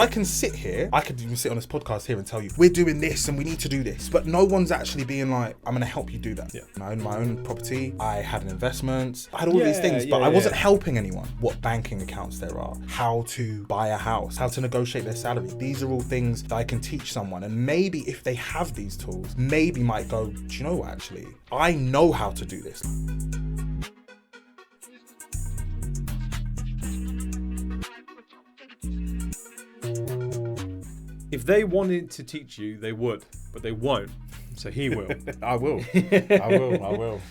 I can sit here, I could even sit on this podcast here and tell you, we're doing this and we need to do this. But no one's actually being like, I'm going to help you do that. Yeah. I own my own property. I had an investment. I had all these things, but I wasn't helping anyone. What banking accounts there are, how to buy a house, how to negotiate their salary. These are all things that I can teach someone. And maybe if they have these tools, maybe might go, do you know what, actually, I know how to do this. If they wanted to teach you, they would, but they won't. So he will. I will. I will.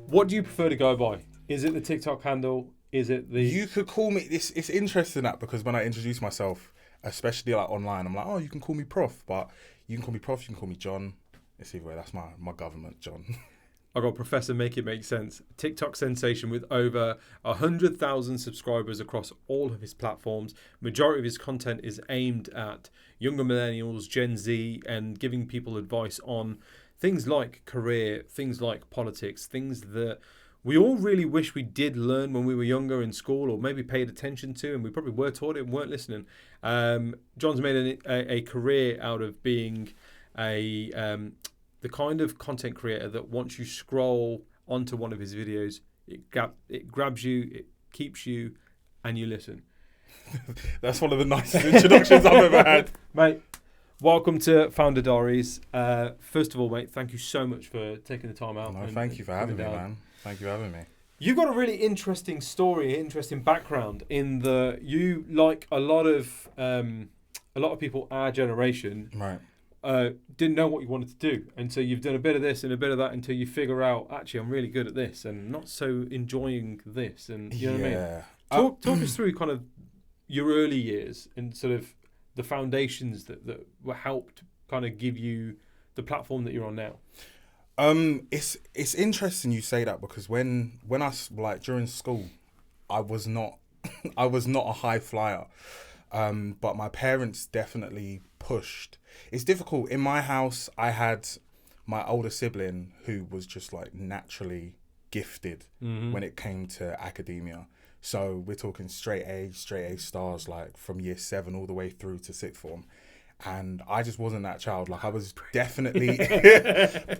What do you prefer to go by? Is it the TikTok handle? Is it the... You could call me... It's interesting that because when I introduce myself, especially like online, I'm like, oh, you can call me Prof, but you can call me Prof, you can call me John. It's either way. That's my government, John. I got Professor Make It Make Sense, TikTok sensation with over 100,000 subscribers across all of his platforms. Majority of his content is aimed at younger millennials, Gen Z, and giving people advice on things like career, things like politics, things that we all really wish we did learn when we were younger in school, or maybe paid attention to, and we probably were taught it and weren't listening. John's made a career out of being the kind of content creator that once you scroll onto one of his videos, it grabs you, it keeps you, and you listen. That's one of the nicest introductions I've ever had. Mate, welcome to Founder Diaries. First of all, mate, thank you so much for taking the time out. No, thank you for having me, man. Thank you for having me. You've got a really interesting story, interesting background in the you, like a lot of people our generation, right. Didn't know what you wanted to do, and so you've done a bit of this and a bit of that until you figure out, actually, I'm really good at this and not so enjoying this, and you know what I mean? Talk us through kind of your early years and sort of the foundations that were helped kind of give you the platform that you're on now. It's interesting you say that, because when I, like, during school, I was not a high flyer, but my parents definitely pushed. It's difficult. In my house, I had my older sibling who was just like naturally gifted when it came to academia. So we're talking straight A stars, like from year 7 all the way through to 6th form. And I just wasn't that child. Like, I was definitely,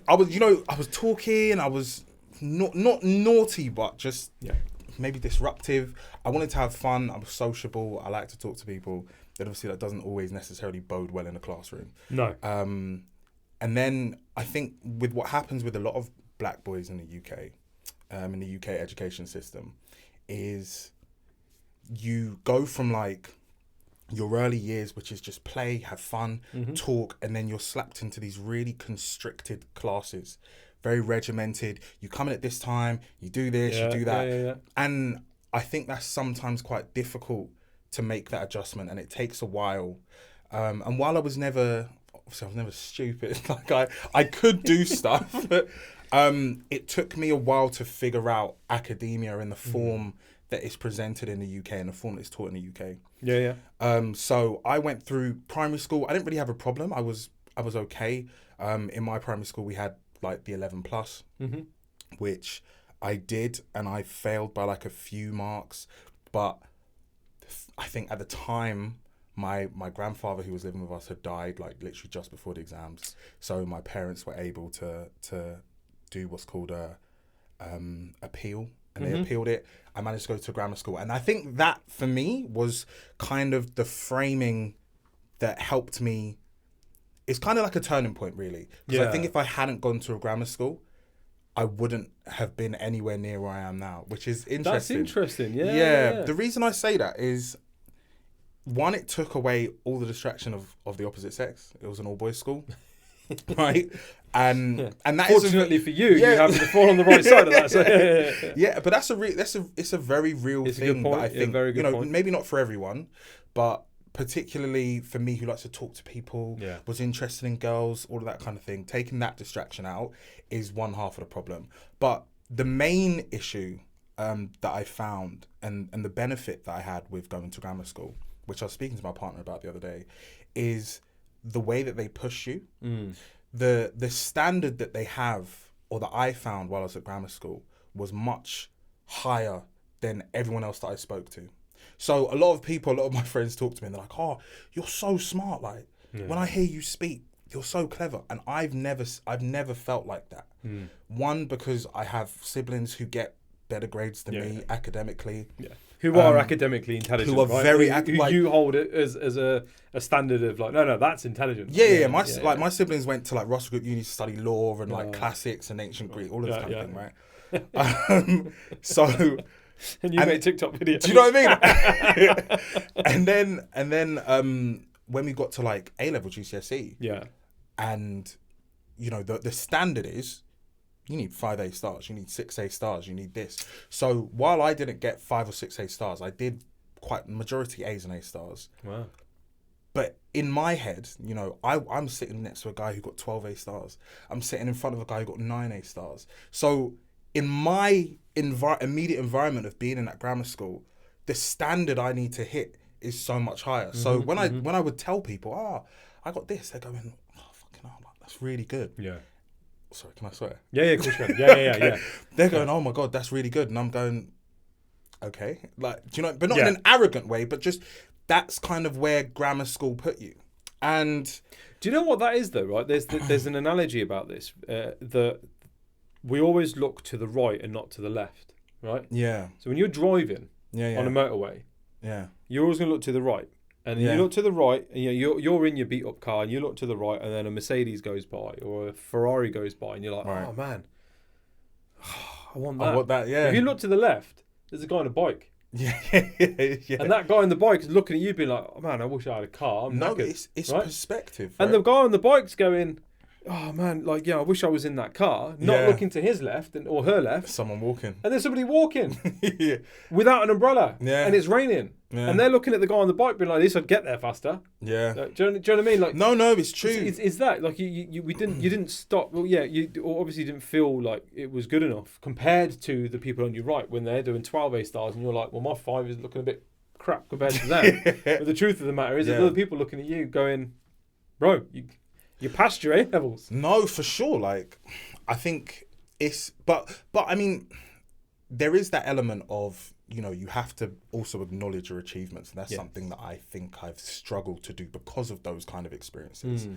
I was talking, I was not naughty, but just maybe disruptive. I wanted to have fun. I was sociable. I like to talk to people. But obviously that doesn't always necessarily bode well in a classroom. No. And then I think with what happens with a lot of black boys in the UK, in the UK education system, is you go from like your early years, which is just play, have fun, talk, and then you're slapped into these really constricted classes, very regimented. You come in at this time, you do this, you do that. Yeah. And I think that's sometimes quite difficult to make that adjustment, and it takes a while. And while I was never stupid, like I could do stuff, it took me a while to figure out academia in the form that is presented in the UK and the form that is taught in the UK. Yeah. So I went through primary school. I didn't really have a problem. I was okay. In my primary school, we had like the 11 plus, which I did, and I failed by like a few marks. But I think at the time, my grandfather who was living with us had died like literally just before the exams. So my parents were able to do what's called a appeal, and they appealed it. I managed to go to grammar school, and I think that for me was kind of the framing that helped me. It's kind of like a turning point, really, because I think if I hadn't gone to a grammar school, I wouldn't have been anywhere near where I am now, which is interesting. That's interesting, yeah. The reason I say that is, one, it took away all the distraction of the opposite sex. It was an all-boys school, right? And that fortunately for you, you happen to fall on the right side of that. So. Yeah, but it's a very real thing. A good point. That I think, very good point. Maybe not for everyone, but particularly for me, who likes to talk to people, was interested in girls, all of that kind of thing. Taking that distraction out is one half of the problem. But the main issue that I found, and the benefit that I had with going to grammar school, which I was speaking to my partner about the other day, is the way that they push you. The standard that they have, or that I found while I was at grammar school, was much higher than everyone else that I spoke to. So a lot of my friends talk to me and they're like, oh, you're so smart. Like when I hear you speak, you're so clever. And I've never felt like that. One, because I have siblings who get better grades than me academically. Yeah. Who are academically intelligent, who are right? very who you hold it as a standard of like, no, that's intelligent. Yeah. My siblings went to like Russell Group Uni to study law and like classics and ancient Greek, all of this kind of thing, right? So, and you make TikTok videos. Do you know what I mean? and then when we got to like A-level GCSE, and you know the standard is, you need 5 A stars, you need 6 A stars, you need this. So while I didn't get 5 or 6 A stars, I did quite majority A's and A stars. Wow. But in my head, you know, I'm sitting next to a guy who got 12 A stars. I'm sitting in front of a guy who got 9 A stars. So in my immediate environment of being in that grammar school, the standard I need to hit is so much higher. So when I would tell people, oh, I got this, they're going, oh, fucking hell, that's really good. Yeah. Sorry, can I swear? Yeah, of course you can. Yeah. They're going, oh my God, that's really good. And I'm going, okay. Like, do you know, but not in an arrogant way, but just that's kind of where grammar school put you. And do you know what that is though, right? There's an analogy about this, that we always look to the right and not to the left, right? Yeah. So when you're driving on a motorway, you're always going to look to the right. And you look to the right, and you're in your beat up car, and you look to the right, and then a Mercedes goes by or a Ferrari goes by, and you're like, oh man, I want that. I want that, yeah. If you look to the left, there's a guy on a bike. Yeah. And that guy on the bike is looking at you, being like, oh man, I wish I had a car. I'm knackered, it's right? perspective. Right? And the guy on the bike's going, oh man, like, I wish I was in that car, not looking to his left or her left. Someone walking. And there's somebody walking without an umbrella. Yeah. And it's raining. Yeah. And they're looking at the guy on the bike being like, at least I'd get there faster. Yeah. Like, do you know what I mean? Like, no, it's true. It's that. Like, you didn't stop. Well, you obviously didn't feel like it was good enough compared to the people on your right when they're doing 12 A stars and you're like, well, my 5 is looking a bit crap compared to them. But the truth of the matter is that other people looking at you going, bro, you passed your A levels. No, for sure. Like, I think it's, but I mean, there is that element of, you know, you have to also acknowledge your achievements. And that's something that I think I've struggled to do because of those kind of experiences.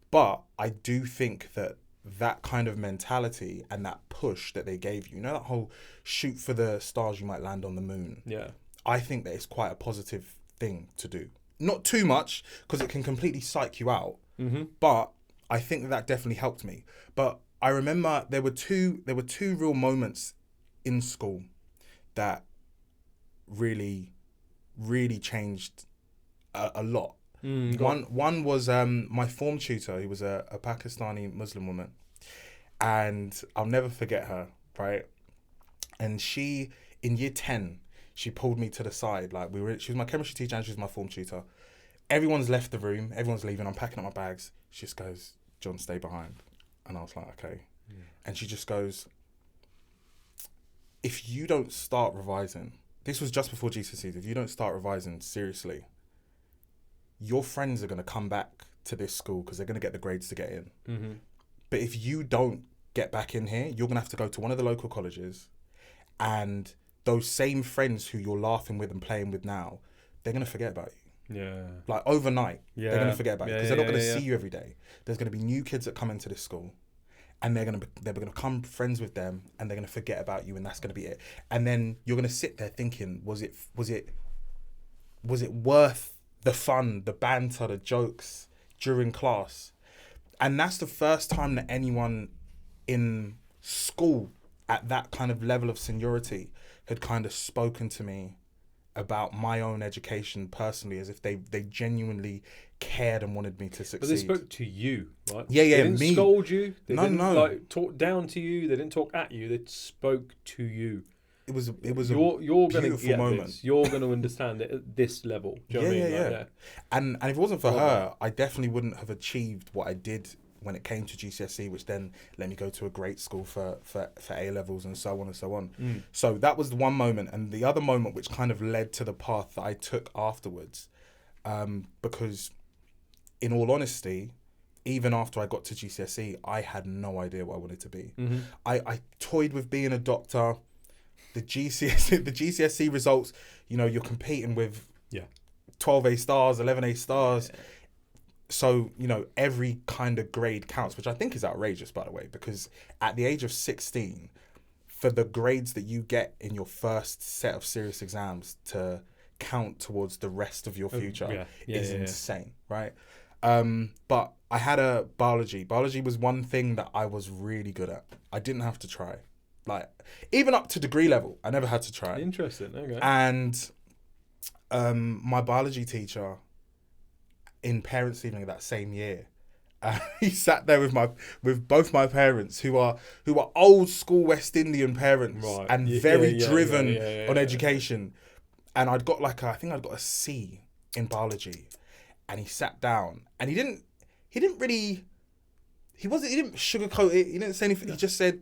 But I do think that kind of mentality and that push that they gave you, you know, that whole shoot for the stars, you might land on the moon. Yeah. I think that it's quite a positive thing to do. Not too much, because it can completely psych you out. But I think that definitely helped me. But I remember there were two real moments in school that really changed a lot. One was my form tutor, who was a Pakistani Muslim woman, and I'll never forget her, right? And she, in year 10, she pulled me to the side. Like, she was my chemistry teacher and she was my form tutor. Everyone's left the room, everyone's leaving, I'm packing up my bags. She just goes, John, stay behind. And I was like, okay. And she just goes, if you don't start revising, this was just before GCSEs, if you don't start revising seriously, your friends are going to come back to this school because they're going to get the grades to get in. But if you don't get back in here, you're going to have to go to one of the local colleges, and those same friends who you're laughing with and playing with now, they're going to forget about you. Yeah. Like overnight, they're going to forget about you because they're not going to see you every day. There's going to be new kids that come into this school, and they're going to become friends with them, and they're going to forget about you, and that's going to be it. And then you're going to sit there thinking, was it worth the fun, the banter, the jokes during class? And that's the first time that anyone in school at that kind of level of seniority had kind of spoken to me about my own education personally, as if they genuinely cared and wanted me to succeed. But they spoke to you, right? Yeah, they didn't me. Scold you. They didn't no. Talk down to you. They didn't talk at you. They spoke to you. It was you're a beautiful moment. This. You're going to understand it at this level. Do you know what I mean? Yeah. And if it wasn't for her, I definitely wouldn't have achieved what I did when it came to GCSE, which then let me go to a great school for A levels and so on and so on. So that was the one moment, and the other moment which kind of led to the path that I took afterwards, because in all honesty, even after I got to GCSE, I had no idea what I wanted to be. I toyed with being a doctor. the GCSE results, you know, you're competing with 12 A stars, 11 A stars. Yeah. So, you know, every kind of grade counts, which I think is outrageous, by the way, because at the age of 16, for the grades that you get in your first set of serious exams to count towards the rest of your future is insane, right? But I had a biology. Biology was one thing that I was really good at. I didn't have to try. Like, even up to degree level, I never had to try. Interesting, okay. And my biology teacher, in parents' evening that same year, he sat there with both my parents, who are old school West Indian parents, right, and very driven on education. And I'd got I think I'd got a C in biology, and he sat down and he didn't sugarcoat it. He didn't say anything. He just said,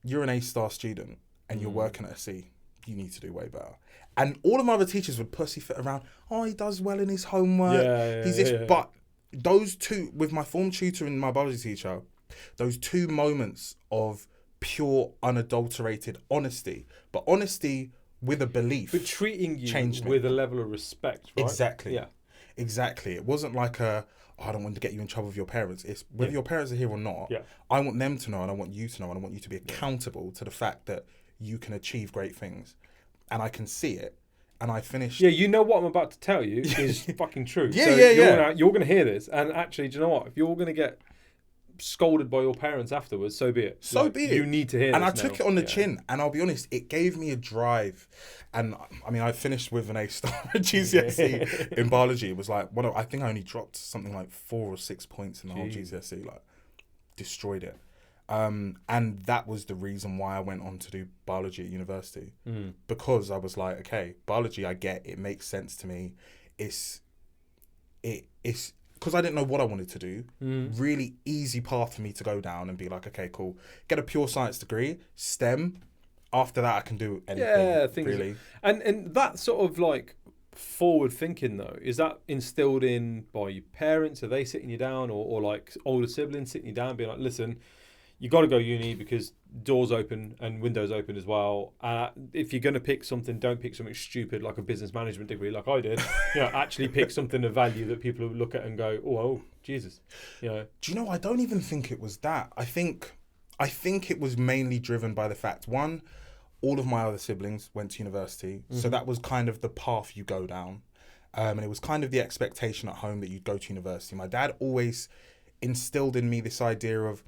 "You're an A-star student and you're working at a C. You need to do way better." And all of my other teachers would pussyfoot around. Oh, he does well in his homework. But those two, with my form tutor and my biology teacher, those two moments of pure, unadulterated honesty, but honesty with a belief, but treating you with a level of respect, right? Exactly. Yeah, exactly. It wasn't like I don't want to get you in trouble with your parents. It's whether your parents are here or not. Yeah. I want them to know, and I want you to know, and I want you to be accountable to the fact that you can achieve great things. And I can see it, and I finished. Yeah, you know what I'm about to tell you is fucking true. Yeah, you're gonna hear this, and actually, do you know what? If you're gonna get scolded by your parents afterwards, so be it. So be it. You need to hear. And this I took it on the chin, and I'll be honest, it gave me a drive. And I mean, I finished with an A-star at GCSE in biology. It was like I think I only dropped something like 4 or 6 points in the whole GCSE. Like, destroyed it. And that was the reason why I went on to do biology at university, because I was like, okay, biology, I get it, makes sense to me. It's because I didn't know what I wanted to do. Really easy path for me to go down and be like, okay, cool, get a pure science degree, STEM. After that, I can do anything. Yeah, really. And that sort of like forward thinking though, is that instilled in by your parents? Are they sitting you down, or like older siblings sitting you down, being like, listen, you got to go uni because doors open and windows open as well. If you're going to pick something, don't pick something stupid like a business management degree like I did. Actually pick something of value that people look at and go, oh, Jesus. Do you know, I don't even think it was that. I think it was mainly driven by the fact, one, all of my other siblings went to university. So that was kind of the path you go down. And it was kind of the expectation at home that you'd go to university. My dad always instilled in me this idea of,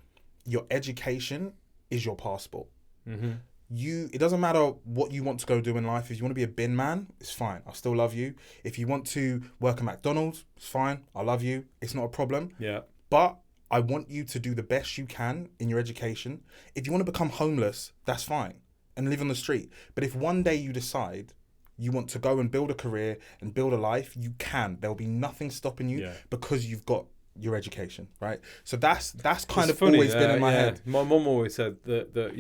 your education is your passport. It doesn't matter what you want to go do in life. If you want to be a bin man, it's fine. I still love you. If you want to work at McDonald's, it's fine. I love you. It's not a problem. Yeah. But I want you to do the best you can in your education. If you want to become homeless, that's fine, and live on the street. But if one day you decide you want to go and build a career and build a life, you can. There'll be nothing stopping you because you've got your education, right? So that's kind of always been in my head. My mum always said that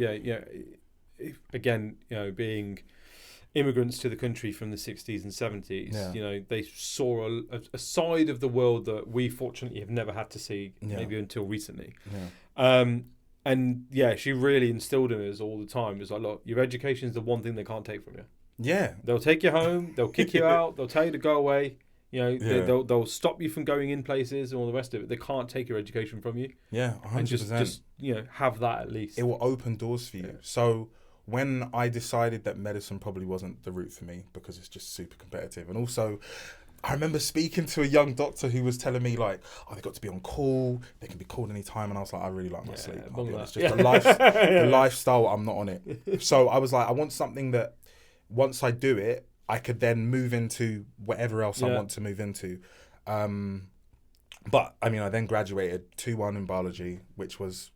again, being immigrants to the country from the 60s and 70s, they saw a side of the world that we fortunately have never had to see, maybe until recently. And she really instilled in us all the time. It was like, look, your education is the one thing they can't take from you. Yeah. They'll take you home, they'll kick you out, they'll tell you to go away. They'll stop you from going in places and all the rest of it. They can't take your education from you. Yeah, 100%. And just have that at least. It will open doors for you. Yeah. So when I decided that medicine probably wasn't the route for me because it's just super competitive, and also I remember speaking to a young doctor who was telling me like, oh, they got to be on call, they can be called any time, and I was like, I really like my sleep. I'll be honest, just the lifestyle, I'm not on it. So I was like, I want something that once I do it, I could then move into whatever else I want to move into. But I mean, I then graduated 2-1 in biology, which was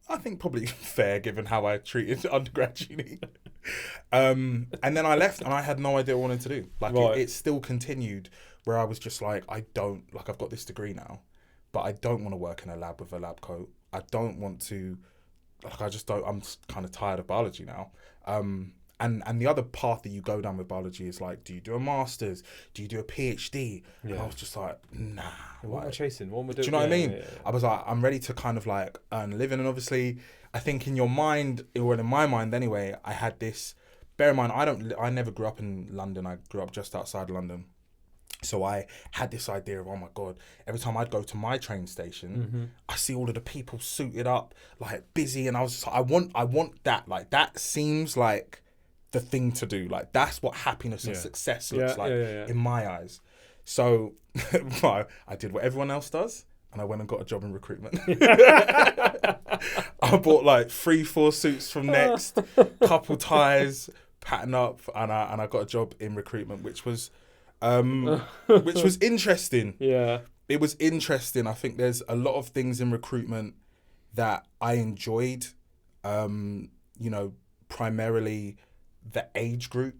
I think probably fair given how I treated undergrad uni. And then I left and I had no idea what I wanted to do. Like it still continued where I was just like, I've got this degree now, but I don't want to work in a lab with a lab coat. I don't want to, I'm kind of tired of biology now. and the other path that you go down with biology is like, do you do a master's? Do you do a PhD? And I was just like, nah. What am I chasing? What am I Do doing? you know what I mean? I was like, I'm ready to kind of like earn a living. And obviously, I think in your mind, or in my mind anyway, I had this. Bear in mind, I never grew up in London. I grew up just outside London. So I had this idea of, oh my God, every time I'd go to my train station, I see all of the people suited up, like busy. And I was just like, I want that. Like, that seems like the thing to do. Like, that's what happiness and success looks like in my eyes. So I did what everyone else does, and I went and got a job in recruitment. I bought like 3-4 suits from Next, couple ties, pattern up, and I got a job in recruitment, which was interesting. Yeah. It was interesting. I think there's a lot of things in recruitment that I enjoyed. Primarily the age group.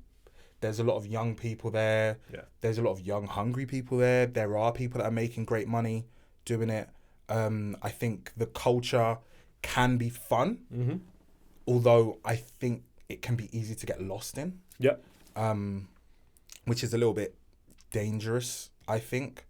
There's a lot of young people there. Yeah. There's a lot of young, hungry people there. There are people that are making great money doing it. I think the culture can be fun, although I think it can be easy to get lost in. Yeah. Which is a little bit dangerous, I think.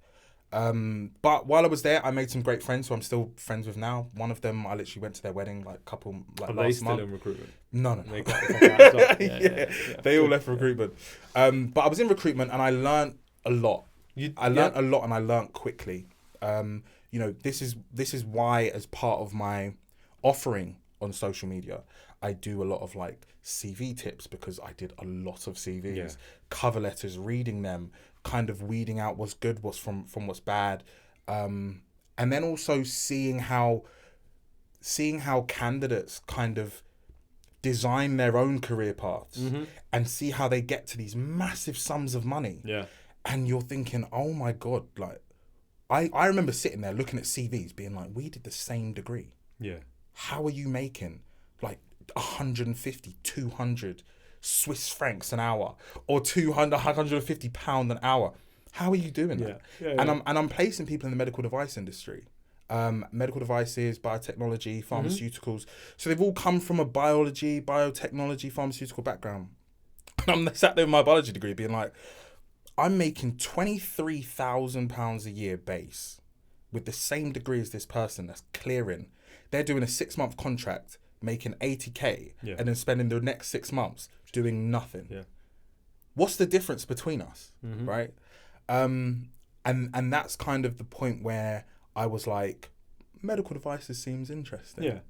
But while I was there, I made some great friends who I'm still friends with now. One of them, I literally went to their wedding last month. Are they still in recruitment? No. They got the They all left recruitment. But I was in recruitment and I learned a lot. I learned a lot and I learned quickly. This is why, as part of my offering on social media, I do a lot of like CV tips, because I did a lot of CVs, cover letters, reading them, kind of weeding out what's good, what's from what's bad, and then also seeing how candidates kind of design their own career paths and see how they get to these massive sums of money. Yeah. And you're thinking, oh my God, like I remember sitting there looking at CVs being like, we did the same degree. Yeah. How are you making like 150, 200 Swiss francs an hour, or 200, 150 pound an hour? How are you doing that? And I'm placing people in the medical device industry, medical devices, biotechnology, pharmaceuticals. So they've all come from a biology, biotechnology, pharmaceutical background. And I'm sat there with my biology degree being like, I'm making £23,000 a year base with the same degree as this person that's clearing. They're doing a 6-month contract, making 80k, and then spending the next 6 months doing nothing. Yeah. What's the difference between us, right? And that's kind of the point where I was like, medical devices seems interesting. Yeah.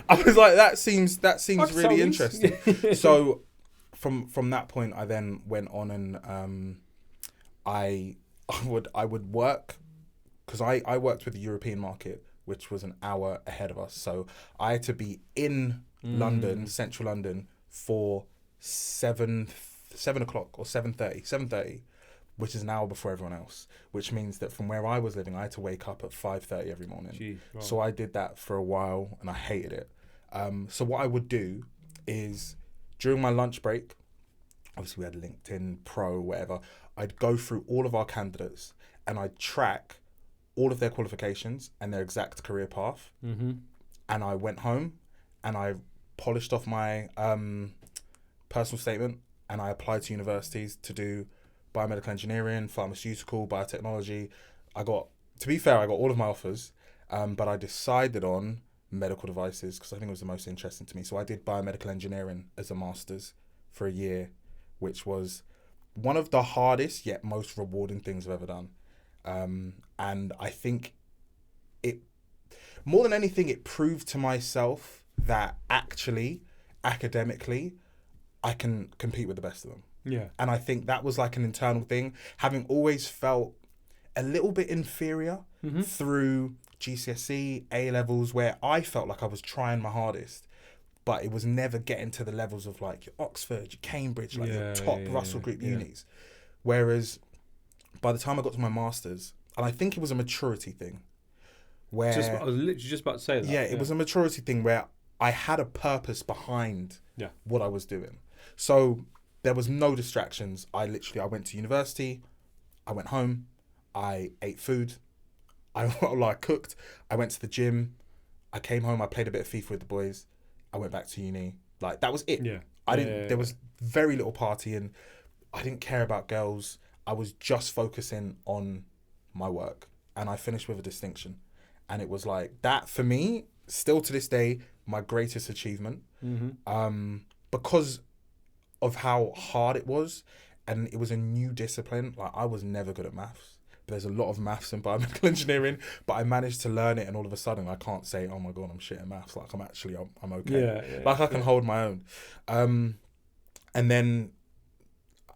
I was like, that seems really interesting. So from that point, I then went on and I would work, because I worked with the European market, which was an hour ahead of us. So I had to be in London, central London, for 7 o'clock or 7:30, which is an hour before everyone else, which means that from where I was living, I had to wake up at 5:30 every morning. Jeez, wow. So I did that for a while and I hated it. So what I would do is, during my lunch break, obviously we had LinkedIn, Pro, whatever, I'd go through all of our candidates and I'd track all of their qualifications and their exact career path. And I went home and I polished off my personal statement and I applied to universities to do biomedical engineering, pharmaceutical, biotechnology. To be fair, I got all of my offers, but I decided on medical devices because I think it was the most interesting to me. So I did biomedical engineering as a master's for a year, which was one of the hardest yet most rewarding things I've ever done. And I think more than anything, it proved to myself that actually, academically, I can compete with the best of them. Yeah. And I think that was like an internal thing, having always felt a little bit inferior through GCSE, A-levels, where I felt like I was trying my hardest, but it was never getting to the levels of like your Oxford, your Cambridge, like your top Russell Group unis. Whereas by the time I got to my master's, and I think it was a maturity thing, where I was literally just about to say that. Yeah, it was a maturity thing where I had a purpose behind what I was doing. So there was no distractions. I went to university, I went home, I ate food, I cooked, I went to the gym, I came home, I played a bit of FIFA with the boys, I went back to uni. Like, that was it. Yeah. There was very little partying. I didn't care about girls. I was just focusing on my work, and I finished with a distinction. And it was like that for me, still to this day, my greatest achievement. Because of how hard it was, and it was a new discipline. Like, I was never good at maths. There's a lot of maths in biomedical engineering, but I managed to learn it, and all of a sudden I can't say, oh my God, I'm shit at maths. Like, I'm okay. I can hold my own. And then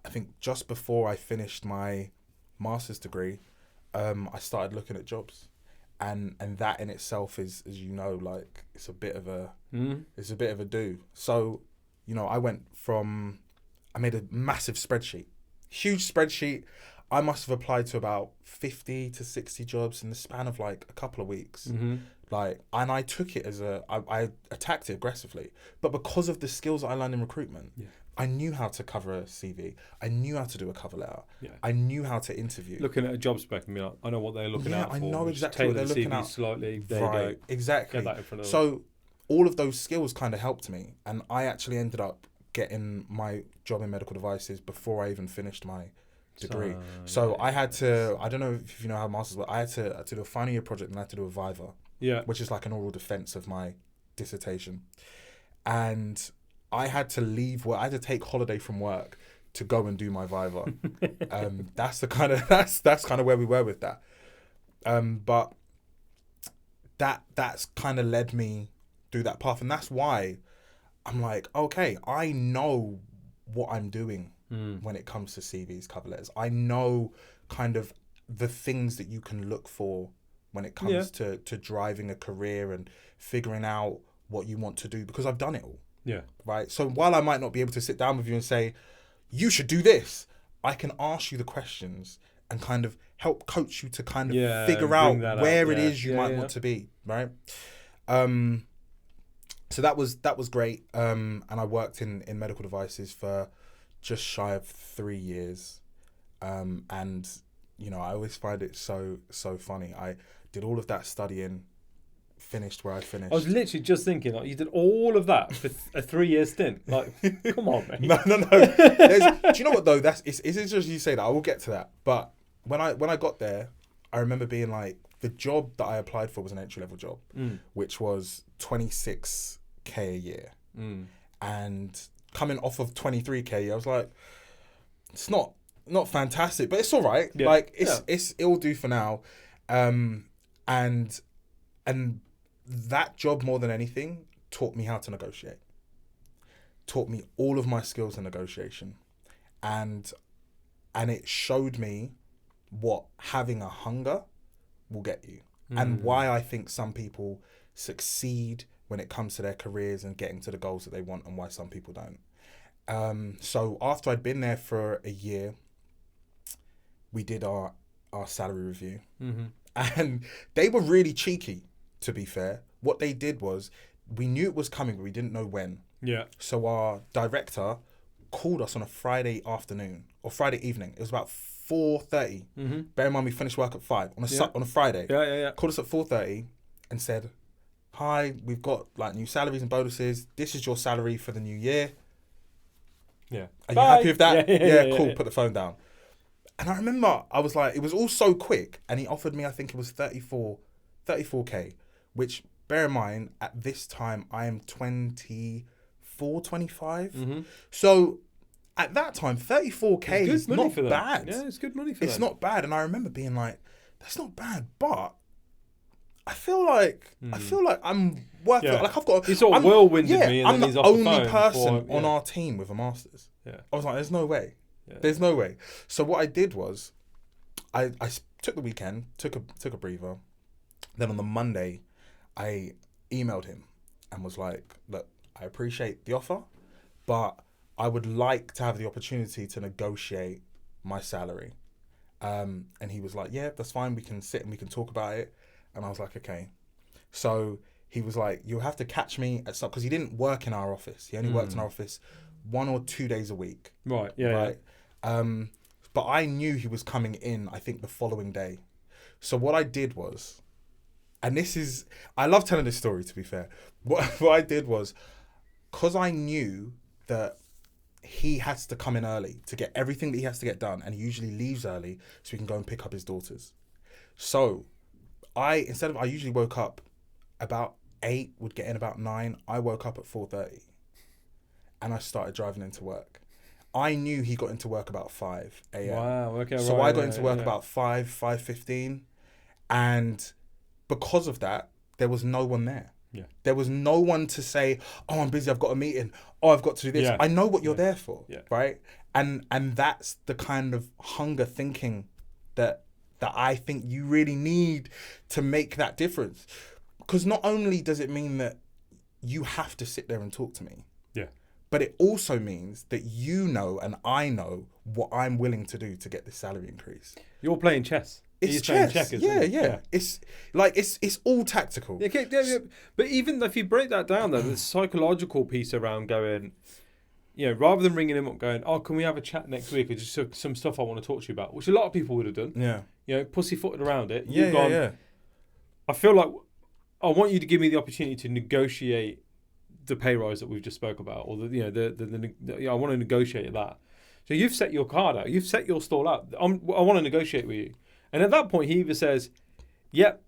I think just before I finished my master's degree, I started looking at jobs. And that in itself is, as you know, like, it's a bit of a do. So, you know, I made a massive spreadsheet, huge spreadsheet. I must have applied to about 50 to 60 jobs in the span of like a couple of weeks. Like, and I took it as I attacked it aggressively. But because of the skills that I learned in recruitment, I knew how to cover a CV. I knew how to do a cover letter. I knew how to interview. Looking at a job spec and be like, I know what they're looking out for. I know exactly what they're looking at. Slightly. There you go. Exactly. Get that in front of them. So all of those skills kind of helped me. And I actually ended up getting my job in medical devices before I even finished my degree. So I had to, I don't know if you know how masters work, I had to do a final year project, and I had to do a viva, which is like an oral defense of my dissertation. And I had to leave work, I had to take holiday from work to go and do my viva. That's kind of where we were with that. But that's kind of led me through that path, and that's why I'm like, okay, I know what I'm doing when it comes to CVs, cover letters. I know kind of the things that you can look for when it comes to driving a career and figuring out what you want to do, because I've done it all. Right. So while I might not be able to sit down with you and say, you should do this, I can ask you the questions and kind of help coach you to kind of figure out where it is you might want to be. Right. So that was great. And I worked in medical devices for just shy of 3 years. And, you know, I always find it so funny. I did all of that studying, finished where I finished. I was literally just thinking, like, you did all of that for a 3-year stint. Like, come on, mate. No. Do you know what though? It's interesting you say that. I will get to that. But when I got there, I remember being like, the job that I applied for was an entry level job, which was 26k a year, and coming off of 23k a year, I was like, it's not fantastic, but it's all right. Like, it'll do for now. And that job, more than anything, taught me how to negotiate, taught me all of my skills in negotiation, and it showed me what having a hunger will get you, and why I think some people succeed when it comes to their careers and getting to the goals that they want, and why some people don't. So after I'd been there for a year, we did our salary review, and they were really cheeky, to be fair. What they did was, we knew it was coming, but we didn't know when. So our director called us on a Friday afternoon or Friday evening. It was about 4:30. Bear in mind, we finished work at 5 on a Friday. Called us at 4:30 and said, hi, we've got like new salaries and bonuses. This is your salary for the new year. Are you happy with that? Cool. Put the phone down. And I remember I was like, it was all so quick, and he offered me, I think it was 34k, which, bear in mind, at this time I am 24, 25. So at that time, 34k is not bad. Yeah, it's good money for them. It's not bad. And I remember being like, that's not bad, but I feel like I'm worth it. Like, I've got. He sort of whirlwinded me, and I'm then he's the off the phone only person on our team with a master's. I was like, there's no way. There's no way. So what I did was, I took the weekend, took a breather. Then on the Monday, I emailed him and was like, look, I appreciate the offer, but I would like to have the opportunity to negotiate my salary. And he was like, yeah, that's fine. We can sit and we can talk about it. And I was like, okay. So he was like, you'll have to catch me at some, because he didn't work in our office. He only worked in our office 1 or 2 days a week. Right. But I knew he was coming in, I think, the following day. So what I did was, and I love telling this story, to be fair. What I did was, because I knew that he has to come in early to get everything that he has to get done, and he usually leaves early so he can go and pick up his daughters. So I usually woke up about 8, would get in about 9. I woke up at 4:30 and I started driving into work. I knew he got into work about 5 a.m. Wow, okay. So I got into work about 5:15, and because of that, there was no one there. Yeah. There was no one to say, "Oh, I'm busy. I've got a meeting. Oh, I've got to do this." Yeah. I know what you're there for, Yeah. right? And that's the kind of hunger thinking that I think you really need to make that difference. Because not only does it mean that you have to sit there and talk to me, but it also means that you know and I know what I'm willing to do to get this salary increase. You're playing chess. It's chess. Checkers, Yeah. It's like it's all tactical. Yeah. But even if you break that down, though, the psychological piece around going, rather than ringing him up going, "Oh, can we have a chat next week?" or just some stuff I want to talk to you about, which a lot of people would have done. Yeah. Pussyfooted around it. Yeah. I feel like I want you to give me the opportunity to negotiate the pay rise that we've just spoke about, or I want to negotiate that. So you've set your card out, you've set your stall out. I want to negotiate with you, and at that point he either says, "Yep,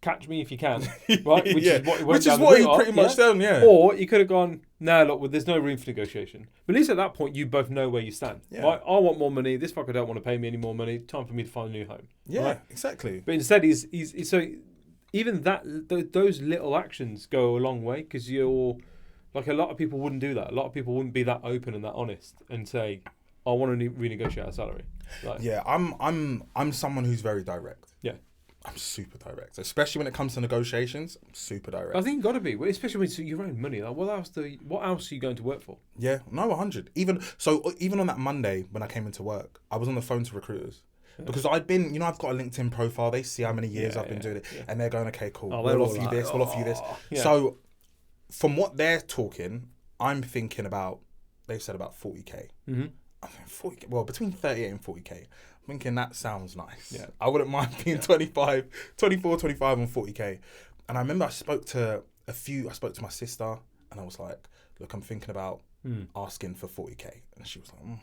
catch me if you can," right? Which is what he pretty much done, yeah. Or you could have gone, "No, look, there's no room for negotiation." But at least at that point you both know where you stand. Yeah. Right? I want more money. This fucker don't want to pay me any more money. Time for me to find a new home. Yeah, right? exactly. But instead he's so even those little actions go a long way, because you're. Like, a lot of people wouldn't do that. A lot of people wouldn't be that open and that honest and say, "I want to renegotiate our salary." Like, yeah, I'm someone who's very direct. Yeah, I'm super direct, especially when it comes to negotiations. I'm super direct. I think you've got to be, especially when it's your own money. Like, what else are you going to work for? Yeah, no, 100. Even on that Monday when I came into work, I was on the phone to recruiters. Because I've been, I've got a LinkedIn profile. They see how many years I've been doing it, and they're going, "Okay, cool. We'll offer you this. We'll offer you this." Yeah. So, from what they're talking, I'm thinking about, they've said about 40k. Mm-hmm. I think 40k, well, between 38 and 40k. I'm thinking that sounds nice. Yeah. I wouldn't mind being 24, 25 and 40k. And I remember I spoke to my sister, and I was like, "Look, I'm thinking about asking for 40k. And she was like,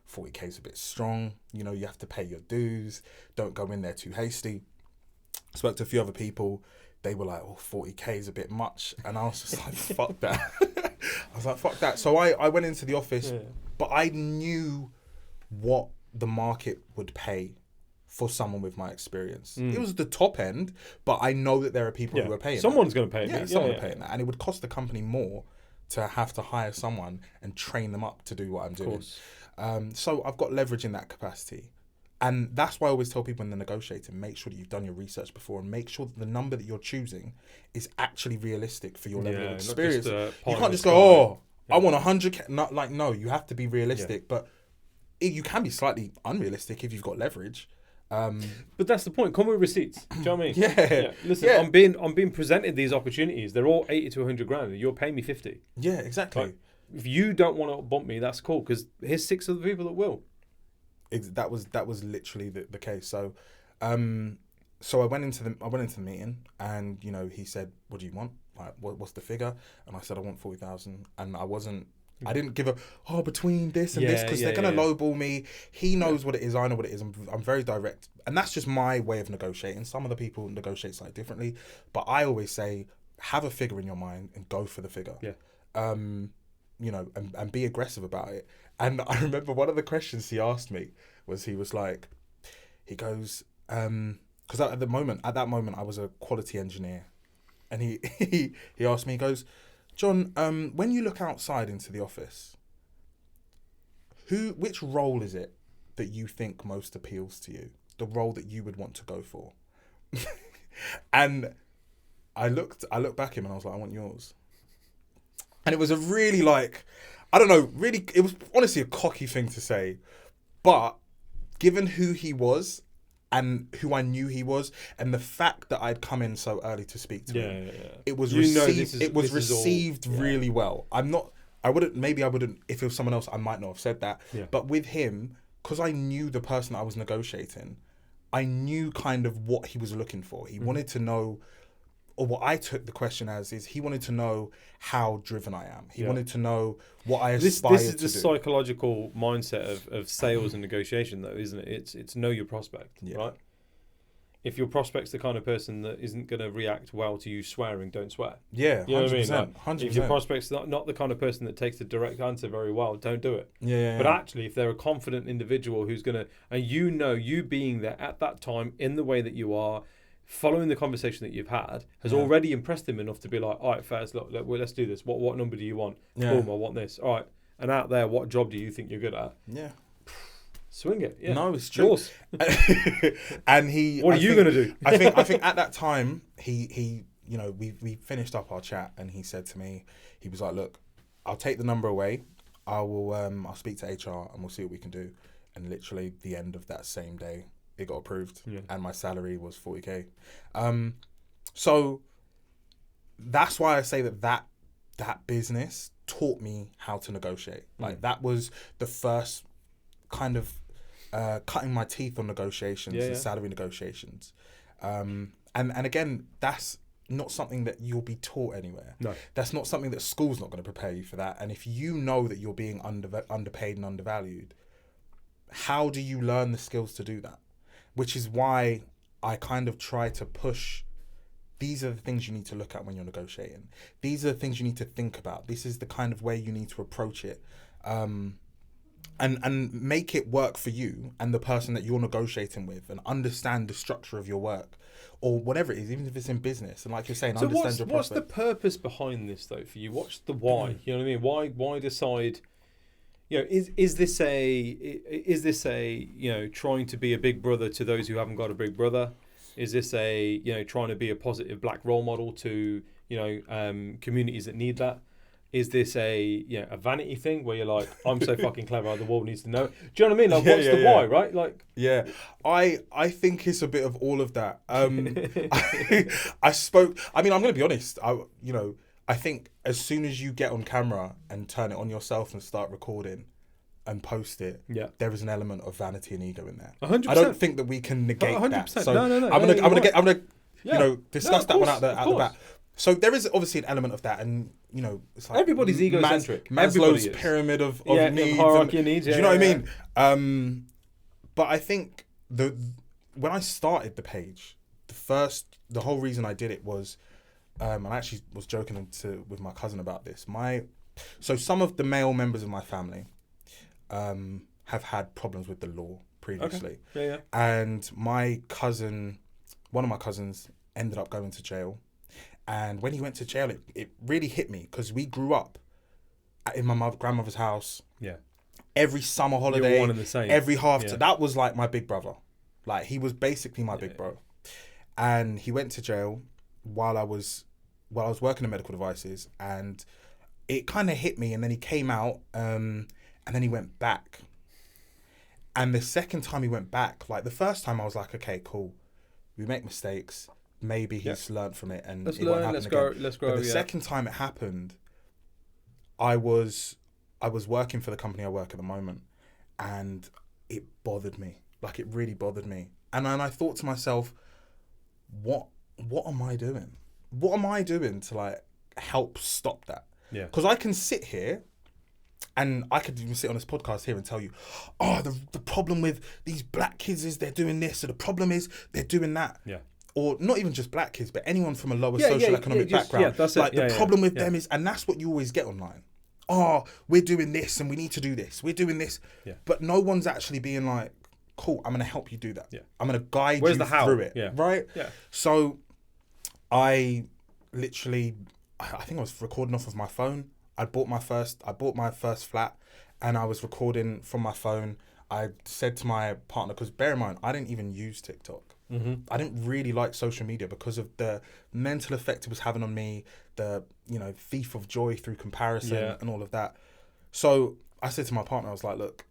40k is a bit strong. You have to pay your dues. Don't go in there too hasty. Spoke to a few other people. They were like, "Oh, 40k is a bit much." And I was just like, "Fuck that." I was like, "Fuck that." So I went into the office, but I knew what the market would pay for someone with my experience. It was the top end, but I know that there are people who are paying Someone's going to pay it. Someone paying that. And it would cost the company more to have to hire someone and train them up to do what I'm doing. So I've got leverage in that capacity. And that's why I always tell people when they're negotiating, make sure that you've done your research before, and make sure that the number that you're choosing is actually realistic for your level of experience. You can't just go, I want 100k. No, you have to be realistic, but you can be slightly unrealistic if you've got leverage. But that's the point. Come with receipts. Do you know what I mean? Yeah. Listen, I'm being presented these opportunities. They're all 80 to 100 grand. And you're paying me 50. Yeah, exactly. Like, if you don't want to bump me, that's cool, because here's 6 other people that will. That was literally the case. So, so I went into the meeting, and he said, "What do you want? Like, what's the figure?" And I said, "I want 40,000." And I didn't give between this and this, because they're gonna lowball me. He knows what it is. I know what it is. I'm very direct, and that's just my way of negotiating. Some other people negotiate slightly differently, but I always say, have a figure in your mind and go for the figure. Yeah. And be aggressive about it. And I remember one of the questions he asked me was, he goes, because at that moment I was a quality engineer, and he asked me, he goes, "John, when you look outside into the office, which role is it that you think most appeals to you? The role that you would want to go for?" And I looked back at him and I was like, "I want yours." And it was a really, it was honestly a cocky thing to say, but given who he was and who I knew he was, and the fact that I'd come in so early to speak to him, it was received really well. I wouldn't, if it was someone else, I might not have said that. Yeah. But with him, because I knew the person I was negotiating, I knew kind of what he was looking for. He wanted to know or what I took the question as, is he wanted to know how driven I am. He Yeah. wanted to know what I aspire to do. This is the psychological mindset of sales and negotiation, though, isn't it? It's know your prospect, right? If your prospect's the kind of person that isn't going to react well to you swearing, don't swear. Yeah, 100%. You know what I mean? Like, 100%. if your prospect's not the kind of person that takes the direct answer very well, don't do it. Yeah. But actually, if they're a confident individual who's going to, and you being there at that time in the way that you are, following the conversation that you've had, has already impressed them enough to be like, all right, Faz, look, let's do this. What number do you want? Boom, I want this. All right. And out there, what job do you think you're good at? Yeah. Swing it. Yeah. No, it's true. And he. What are you going to do? I think at that time he we finished up our chat and he said to me, he was like, look, I'll take the number away. I'll speak to HR and we'll see what we can do. And literally the end of that same day, it got approved, and my salary was 40K. So that's why I say that business taught me how to negotiate. Like that was the first kind of cutting my teeth on negotiations and salary negotiations. And again, that's not something that you'll be taught anywhere. No. That's not something that school's not going to prepare you for that. And if you know that you're being underpaid and undervalued, how do you learn the skills to do that? Which is why I kind of try to push, these are the things you need to look at when you're negotiating. These are the things you need to think about. This is the kind of way you need to approach it. And make it work for you and the person that you're negotiating with, and understand the structure of your work or whatever it is, even if it's in business. And like you're saying, so understand your what's prospect. the purpose behind this though for you? What's the why? You know what I mean? Why decide? You know, is this a trying to be a big brother to those who haven't got a big brother? Is this trying to be a positive black role model to communities that need that? Is this a vanity thing where you're like, I'm so fucking clever, the world needs to know? Do you know what I mean? Like, what's the why, right? Like, yeah, I think it's a bit of all of that. I'm going to be honest. I think as soon as you get on camera and turn it on yourself and start recording and post it, there is an element of vanity and ego in there. 100%. I don't think that we can negate 100%. that. So No. I'm gonna discuss that one out the back. So there is obviously an element of that, and it's like everybody's egocentric. Maslow's pyramid of needs, hierarchy of needs. Do you know what I mean? But I think when I started the page, the whole reason I did it was, and I actually was joking with my cousin about this. So some of the male members of my family have had problems with the law previously. Okay. Yeah. And one of my cousins ended up going to jail. And when he went to jail, it really hit me because we grew up in my grandmother's house. Yeah. Every summer holiday, one and the same. every half. That was like my big brother. Like he was basically my big bro. And he went to jail while I was working in medical devices, and it kind of hit me. And then he came out, and then he went back. And the second time he went back, like the first time I was like, okay, cool, we make mistakes. Maybe he's learned from it, and let's it won't learn. happen Let's again. Let's grow. But the second time it happened, I was working for the company I work at the moment, and it bothered me. Like it really bothered me. And then I thought to myself, what am I doing? What am I doing to like help stop that? Yeah. Because I can sit here, and I could even sit on this podcast here and tell you, the problem with these black kids is they're doing this, or the problem is they're doing that. Yeah. Or not even just black kids, but anyone from a lower socioeconomic background. That's like it. the problem with them is, and that's what you always get online. We're doing this and we need to do this. We're doing this. Yeah. But no one's actually being like, cool, I'm going to help you do that. Yeah. I'm going to guide Where's you the how? through it. Yeah. Right? Yeah. So I literally, I think I was recording off of my phone. I bought my first flat and I was recording from my phone. I said to my partner, because bear in mind, I didn't even use TikTok. Mm-hmm. I didn't really like social media because of the mental effect it was having on me, the thief of joy through comparison and all of that. So I said to my partner, I was like, look,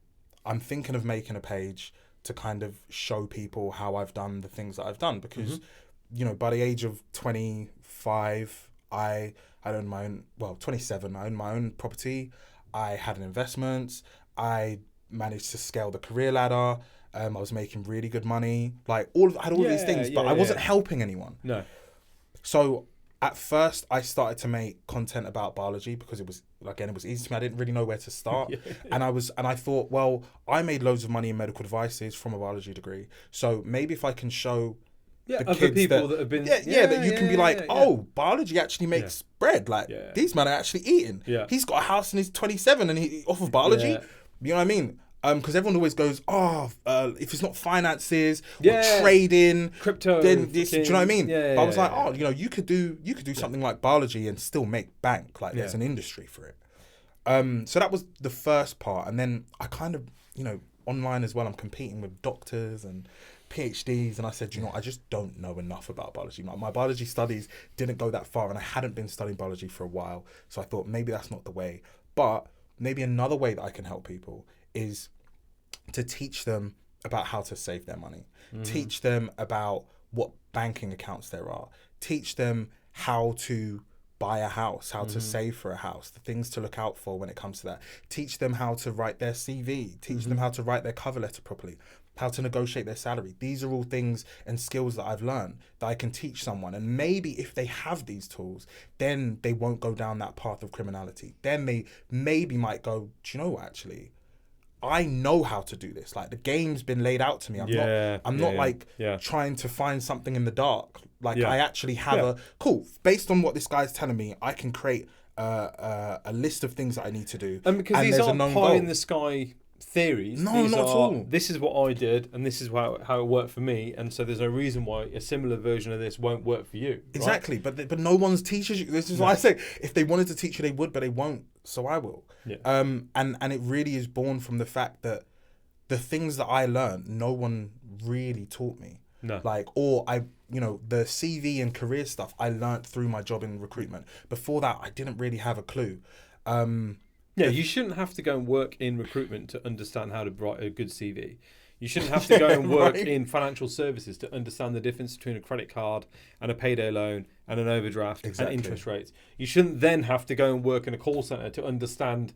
I'm thinking of making a page to kind of show people how I've done the things that I've done, because by the age of 25, I owned my own, 27, I owned my own property. I had an investment. I managed to scale the career ladder. I was making really good money. Like I had all these things, but I wasn't helping anyone. No. So At first, I started to make content about biology because it was easy to me. I didn't really know where to start, and I thought, well, I made loads of money in medical devices from a biology degree, so maybe if I can show the other kids people that have been that you can be like, oh, biology actually makes bread. Like these men are actually eating. Yeah. He's got a house and he's 27 and he off of biology. Yeah. You know what I mean? Because everyone always goes, if it's not finances or trading, crypto, then this, do you know what I mean? Yeah, but I was like, you could do something like biology and still make bank. Like there's an industry for it. So that was the first part, and then I kind of, online as well, I'm competing with doctors and PhDs, and I said, I just don't know enough about biology. My biology studies didn't go that far, and I hadn't been studying biology for a while. So I thought maybe that's not the way. But maybe another way that I can help people is to teach them about how to save their money, teach them about what banking accounts there are, teach them how to buy a house, how to save for a house, the things to look out for when it comes to that, teach them how to write their CV, teach them how to write their cover letter properly, how to negotiate their salary. These are all things and skills that I've learned that I can teach someone. And maybe if they have these tools, then they won't go down that path of criminality. Then they maybe might go, do you know what, actually, I know how to do this. Like the game's been laid out to me. I'm not trying to find something in the dark. Like I actually have based on what this guy's telling me, I can create a list of things that I need to do. And because these aren't pie in the sky theories. No, these not at all. This is what I did, and this is how it worked for me, and so there's no reason why a similar version of this won't work for you. Exactly, right? but no one's teaches you. This is why I say, if they wanted to teach you, they would, but they won't. So I will. Yeah. And it really is born from the fact that the things that I learned, no one really taught me. No. The CV and career stuff I learned through my job in recruitment. Before that, I didn't really have a clue. You shouldn't have to go and work in recruitment to understand how to write a good CV. You shouldn't have to go and work in financial services to understand the difference between a credit card and a payday loan and an overdraft and interest rates. You shouldn't then have to go and work in a call center to understand,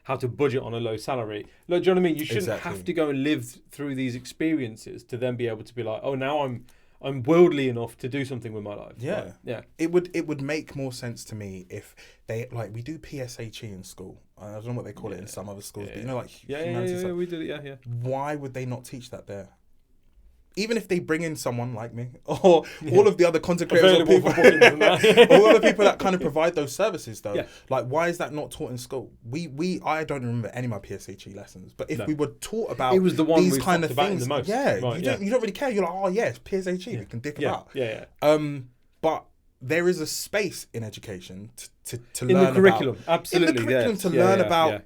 how to budget on a low salary. Like, do you know what I mean? You shouldn't have to go and live through these experiences to then be able to be like, oh, now I'm worldly enough to do something with my life. Yeah. Like, It would make more sense to me if they, we do PSHE in school. I don't know what they call it in some other schools, but humanities stuff. We did it, Why would they not teach that there? Even if they bring in someone like me or all of the other content creators or people, all of the people that kind of provide those services though, like why is that not taught in school? I don't remember any of my PSHE lessons, but if we were taught about it was the one these kind of things, the most. you don't really care. You're like, oh yes, PSHE, we can dick about. But there is a space in education to in learn the curriculum, about, absolutely, in the curriculum to learn about.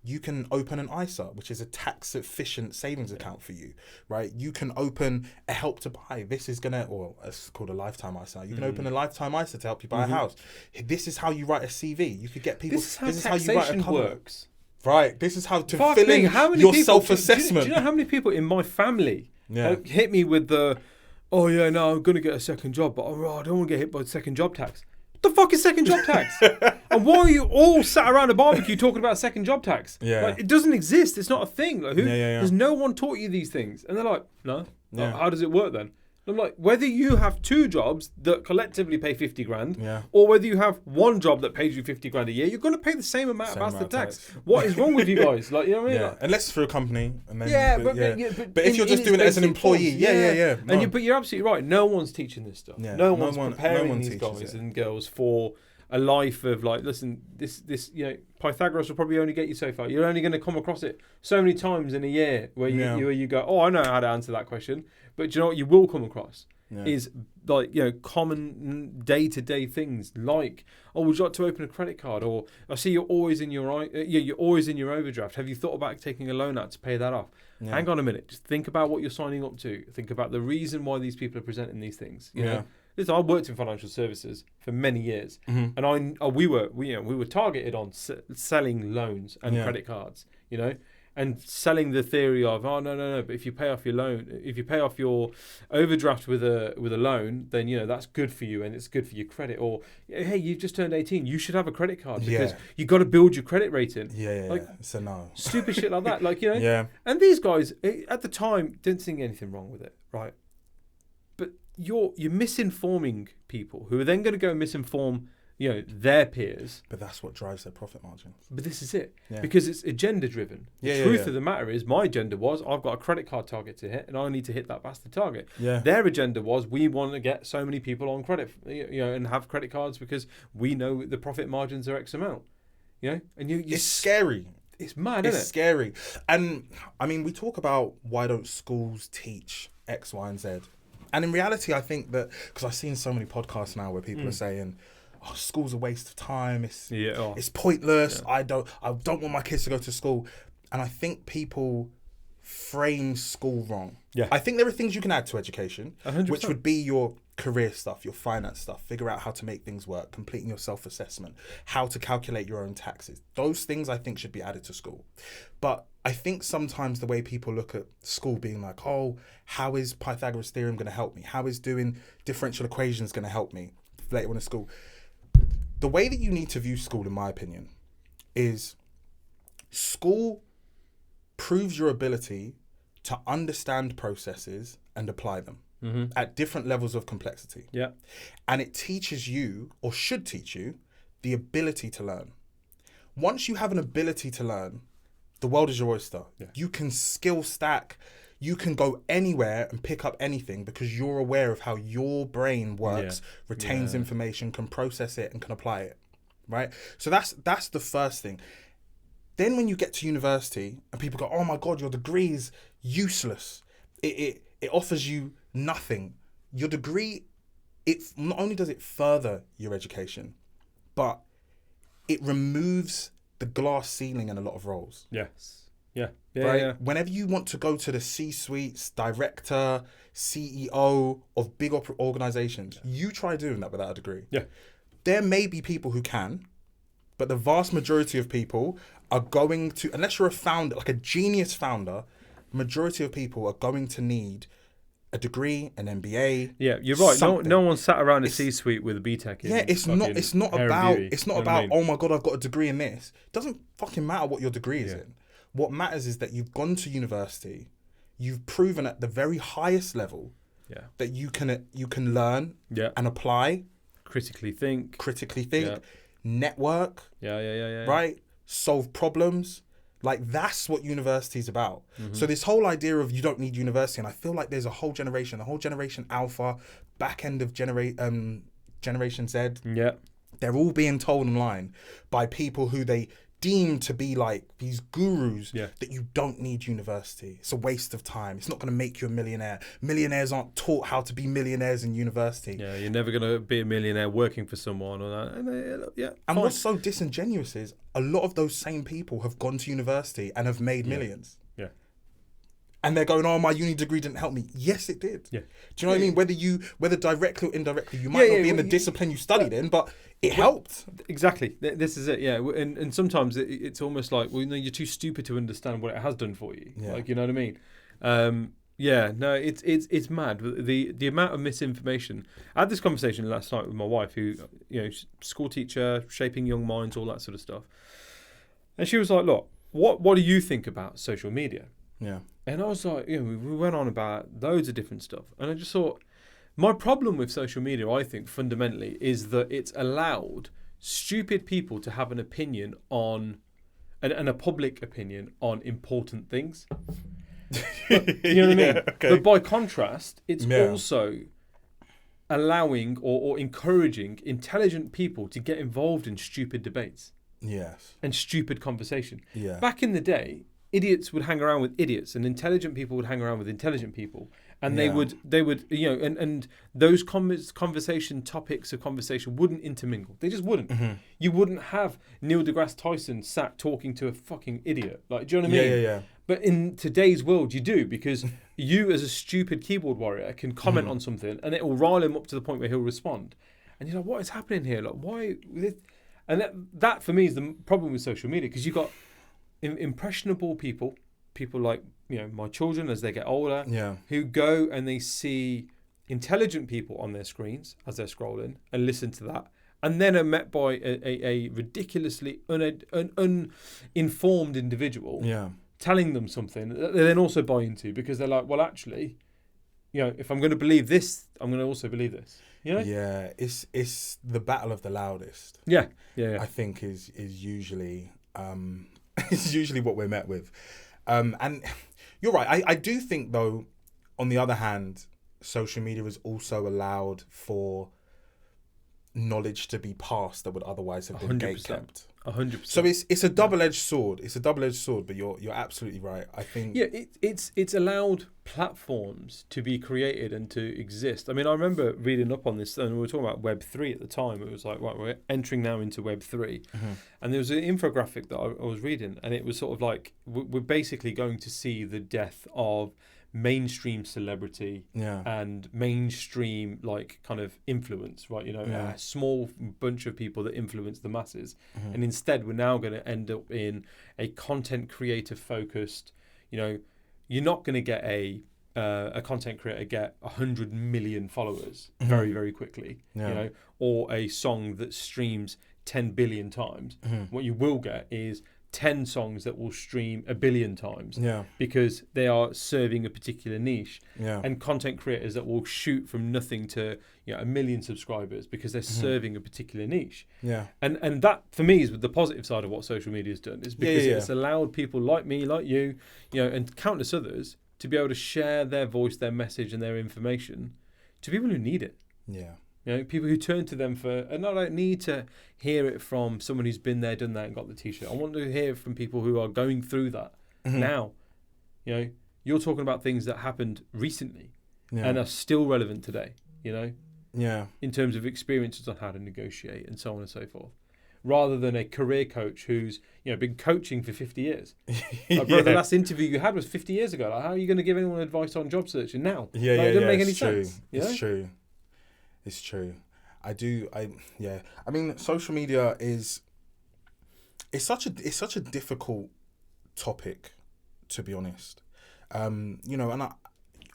You can open an ISA, which is a tax-efficient savings account for you, right? You can open a help to buy. This is it's called a lifetime ISA. You can open a lifetime ISA to help you buy a house. This is how you write a CV. You could get people. This is how taxation works. Right. This is how to fill in your self-assessment. Do you know how many people in my family hit me with the, I'm going to get a second job, but I don't want to get hit by second job tax. What the fuck is second job tax? And why are you all sat around a barbecue talking about second job tax? Like, it doesn't exist. It's not a thing. Like, there's no one taught you these things. And they're like, no. Like, how does it work then? I'm like, whether you have two jobs that collectively pay 50 grand, or whether you have one job that pays you 50 grand a year, you're going to pay the same amount of bastard tax. What is wrong with you guys? Like, you know what I mean? Like, unless it's for a company. And then, but if you're just doing it as an employee, But you're absolutely right. No one's teaching this stuff. Yeah. No one's preparing these guys and girls for a life of like, listen, this Pythagoras will probably only get you so far. You're only going to come across it so many times in a year where you go, oh, I know how to answer that question. But do you know what you will come across is like, common day-to-day things like, oh, would you like to open a credit card? Or I see you're always in your overdraft. Have you thought about taking a loan out to pay that off? Yeah. Hang on a minute. Just think about what you're signing up to. Think about the reason why these people are presenting these things. You know? Listen, I worked in financial services for many years, and we were targeted on selling loans and credit cards, and selling the theory of, oh no, but if you pay off your loan, if you pay off your overdraft with a loan, then that's good for you and it's good for your credit. Or hey, you've just turned 18, you should have a credit card because you got to build your credit rating. So no, stupid shit like that, And these guys at the time didn't think anything wrong with it, right? But you're misinforming people who are then going to go and misinform, their peers. But that's what drives their profit margins. But this is it. Yeah. Because it's agenda driven. The truth of the matter is, my agenda was, I've got a credit card target to hit and I need to hit that bastard target. Yeah. Their agenda was, we want to get so many people on credit, and have credit cards because we know the profit margins are X amount. And it's scary. It's mad, isn't it? It's scary. And I mean, we talk about why don't schools teach X, Y, and Z? And in reality, I think that, because I've seen so many podcasts now where people are saying, "Oh, school's a waste of time. It's pointless. Yeah. I don't want my kids to go to school." And I think people frame school wrong. Yeah. I think there are things you can add to education, 100%. which would be your career stuff, your finance stuff, figure out how to make things work, completing your self-assessment, how to calculate your own taxes. Those things I think should be added to school. But I think sometimes the way people look at school being like, oh, how is Pythagoras theorem going to help me? How is doing differential equations going to help me later on in school? The way that you need to view school, in my opinion, is school proves your ability to understand processes and apply them. Mm-hmm. At different levels of complexity. Yeah. And it teaches you, or should teach you, the ability to learn. Once you have an ability to learn, the world is your oyster. Yeah. You can skill stack, you can go anywhere and pick up anything because you're aware of how your brain works, retains information, can process it and can apply it. Right? So that's the first thing. Then when you get to university and people go, oh my God, your degree is useless. It offers you nothing. Your degree, it not only does it further your education, but it removes the glass ceiling in a lot of roles. Yes. Right? Yeah. Whenever you want to go to the C-suites, director, CEO of big organizations, you try doing that without a degree. Yeah. There may be people who can, but the vast majority of people are going to, unless you're a founder, like a genius founder, majority of people are going to need a degree, an MBA. Yeah, you're right. Something. No one sat around a C-suite with a BTEC. It's not about oh my God, I've got a degree in this. It doesn't fucking matter what your degree is in. What matters is that you've gone to university, you've proven at the very highest level that you can learn and apply, critically think, network, right? Solve problems. Like, that's what university is about. Mm-hmm. So this whole idea of you don't need university, and I feel like there's a whole generation, Alpha, back end of Generation Z. Yeah. They're all being told online by people who they deem to be like these gurus that you don't need university. It's a waste of time. It's not going to make you a millionaire. Millionaires aren't taught how to be millionaires in university. Yeah, you're never going to be a millionaire working for someone or that. And what's so disingenuous is a lot of those same people have gone to university and have made millions. Yeah. And they're going, oh, my uni degree didn't help me. Yes, it did. Yeah. Do you know what I mean? Whether directly or indirectly, you might not be in the discipline you studied in, but it helped. Exactly. This is it. Yeah. And sometimes it's almost like, well, you're too stupid to understand what it has done for you. Yeah. Like, you know what I mean? It's mad. The amount of misinformation. I had this conversation last night with my wife, who, school teacher, shaping young minds, all that sort of stuff. And she was like, look, what do you think about social media? Yeah. And I was like, we went on about loads of different stuff. And I just thought, my problem with social media, I think, fundamentally, is that it's allowed stupid people to have an opinion on, and a public opinion on important things. But, you know what I mean? Okay. But by contrast, it's also allowing or encouraging intelligent people to get involved in stupid debates. Yes. And stupid conversation. Yeah. Back in the day, idiots would hang around with idiots, and intelligent people would hang around with intelligent people, and they would and those topics of conversation wouldn't intermingle. They just wouldn't. Mm-hmm. You wouldn't have Neil deGrasse Tyson sat talking to a fucking idiot. Like, do you know what I mean? Yeah. But in today's world, you do, because you, as a stupid keyboard warrior, can comment on something, and it will rile him up to the point where he'll respond. And you're like, what is happening here? Like, why? And that for me is the problem with social media, because you've got impressionable people like, my children as they get older, who go and they see intelligent people on their screens as they're scrolling and listen to that, and then are met by a ridiculously uninformed individual telling them something that they then also buy into, because they're like, well, actually, if I'm going to believe this, I'm going to also believe this. Yeah, it's the battle of the loudest. Yeah. I think is usually is usually what we're met with, and you're right. I do think though, on the other hand, social media has also allowed for knowledge to be passed that would otherwise have been 100%. gatekept. 100%. So it's a double-edged sword. It's a double-edged sword, but you're absolutely right. I think it's allowed platforms to be created and to exist. I mean, I remember reading up on this, and we were talking about Web3 at the time. It was like, right, we're entering now into Web3, and there was an infographic that I was reading, and it was sort of like we're basically going to see the death of mainstream celebrity and mainstream like kind of influence, right? A small bunch of people that influence the masses, and instead we're now going to end up in a content creator focused. You're not going to get a content creator get 100 million followers very, very quickly, or a song that streams 10 billion times. What you will get is 10 songs that will stream 1 billion times, because they are serving a particular niche, and content creators that will shoot from nothing to 1 million subscribers because they're serving a particular niche. And that for me is the positive side of what social media has done, is because it's allowed people like me, like you, and countless others to be able to share their voice, their message, and their information to people who need it. People who turn to them for, and I don't need to hear it from someone who's been there, done that, and got the t-shirt. I want to hear from people who are going through that now. You're talking about things that happened recently and are still relevant today, in terms of experiences on how to negotiate and so on and so forth, rather than a career coach who's, been coaching for 50 years. Bro, the last interview you had was 50 years ago. Like, how are you going to give anyone advice on job searching now? It doesn't make any sense. It's true. I mean, social media is such a difficult topic, to be honest. And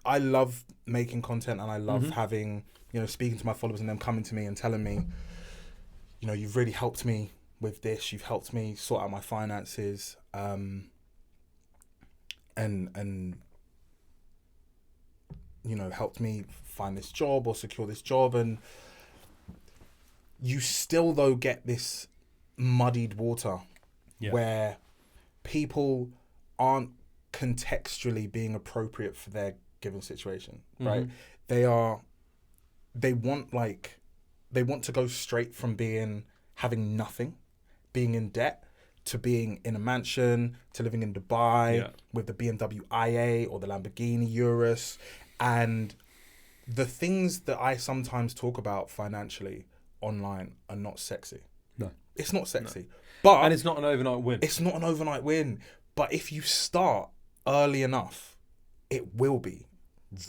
I love making content, and I love having, speaking to my followers and them coming to me and telling me, you've really helped me with this. You've helped me sort out my finances, and helped me find this job or secure this job. And you still though get this muddied water where people aren't contextually being appropriate for their given situation, right? They want to go straight from having nothing, being in debt, to being in a mansion, to living in Dubai with the BMW i8 or the Lamborghini Urus. And the things that I sometimes talk about financially online are not sexy. No. It's not sexy. No. And it's not an overnight win. It's not an overnight win. But if you start early maybe it will be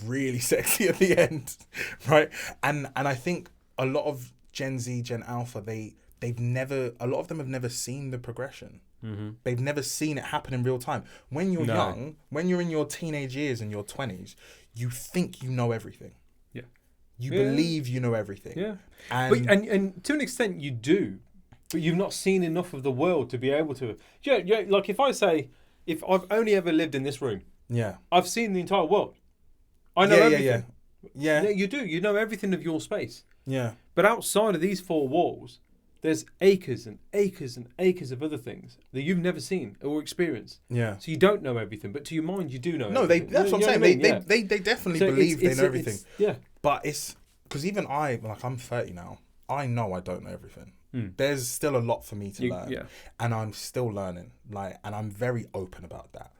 really sexy at the end, right? And I think a lot of Gen Z, Gen Alpha, a lot of them have never seen the progression. They've never seen it happen in real time. When you're young, when you're in your teenage years and your 20s, you think you know everything. You believe you know everything. And to an extent you do, but you've not seen enough of the world to be able to. Like if I've only ever lived in this room, I've seen the entire world. I know everything. Yeah, you do. You know everything of your space. But outside of these four walls, there's acres and acres and acres of other things that you've never seen or experienced. So you don't know everything, but to your mind, you do know. No, everything. That's what I'm saying. They definitely believe they know everything. Yeah. But it's because even I'm 30 now. I know I don't know everything. There's still a lot for me to learn, and I'm still learning. And I'm very open about that.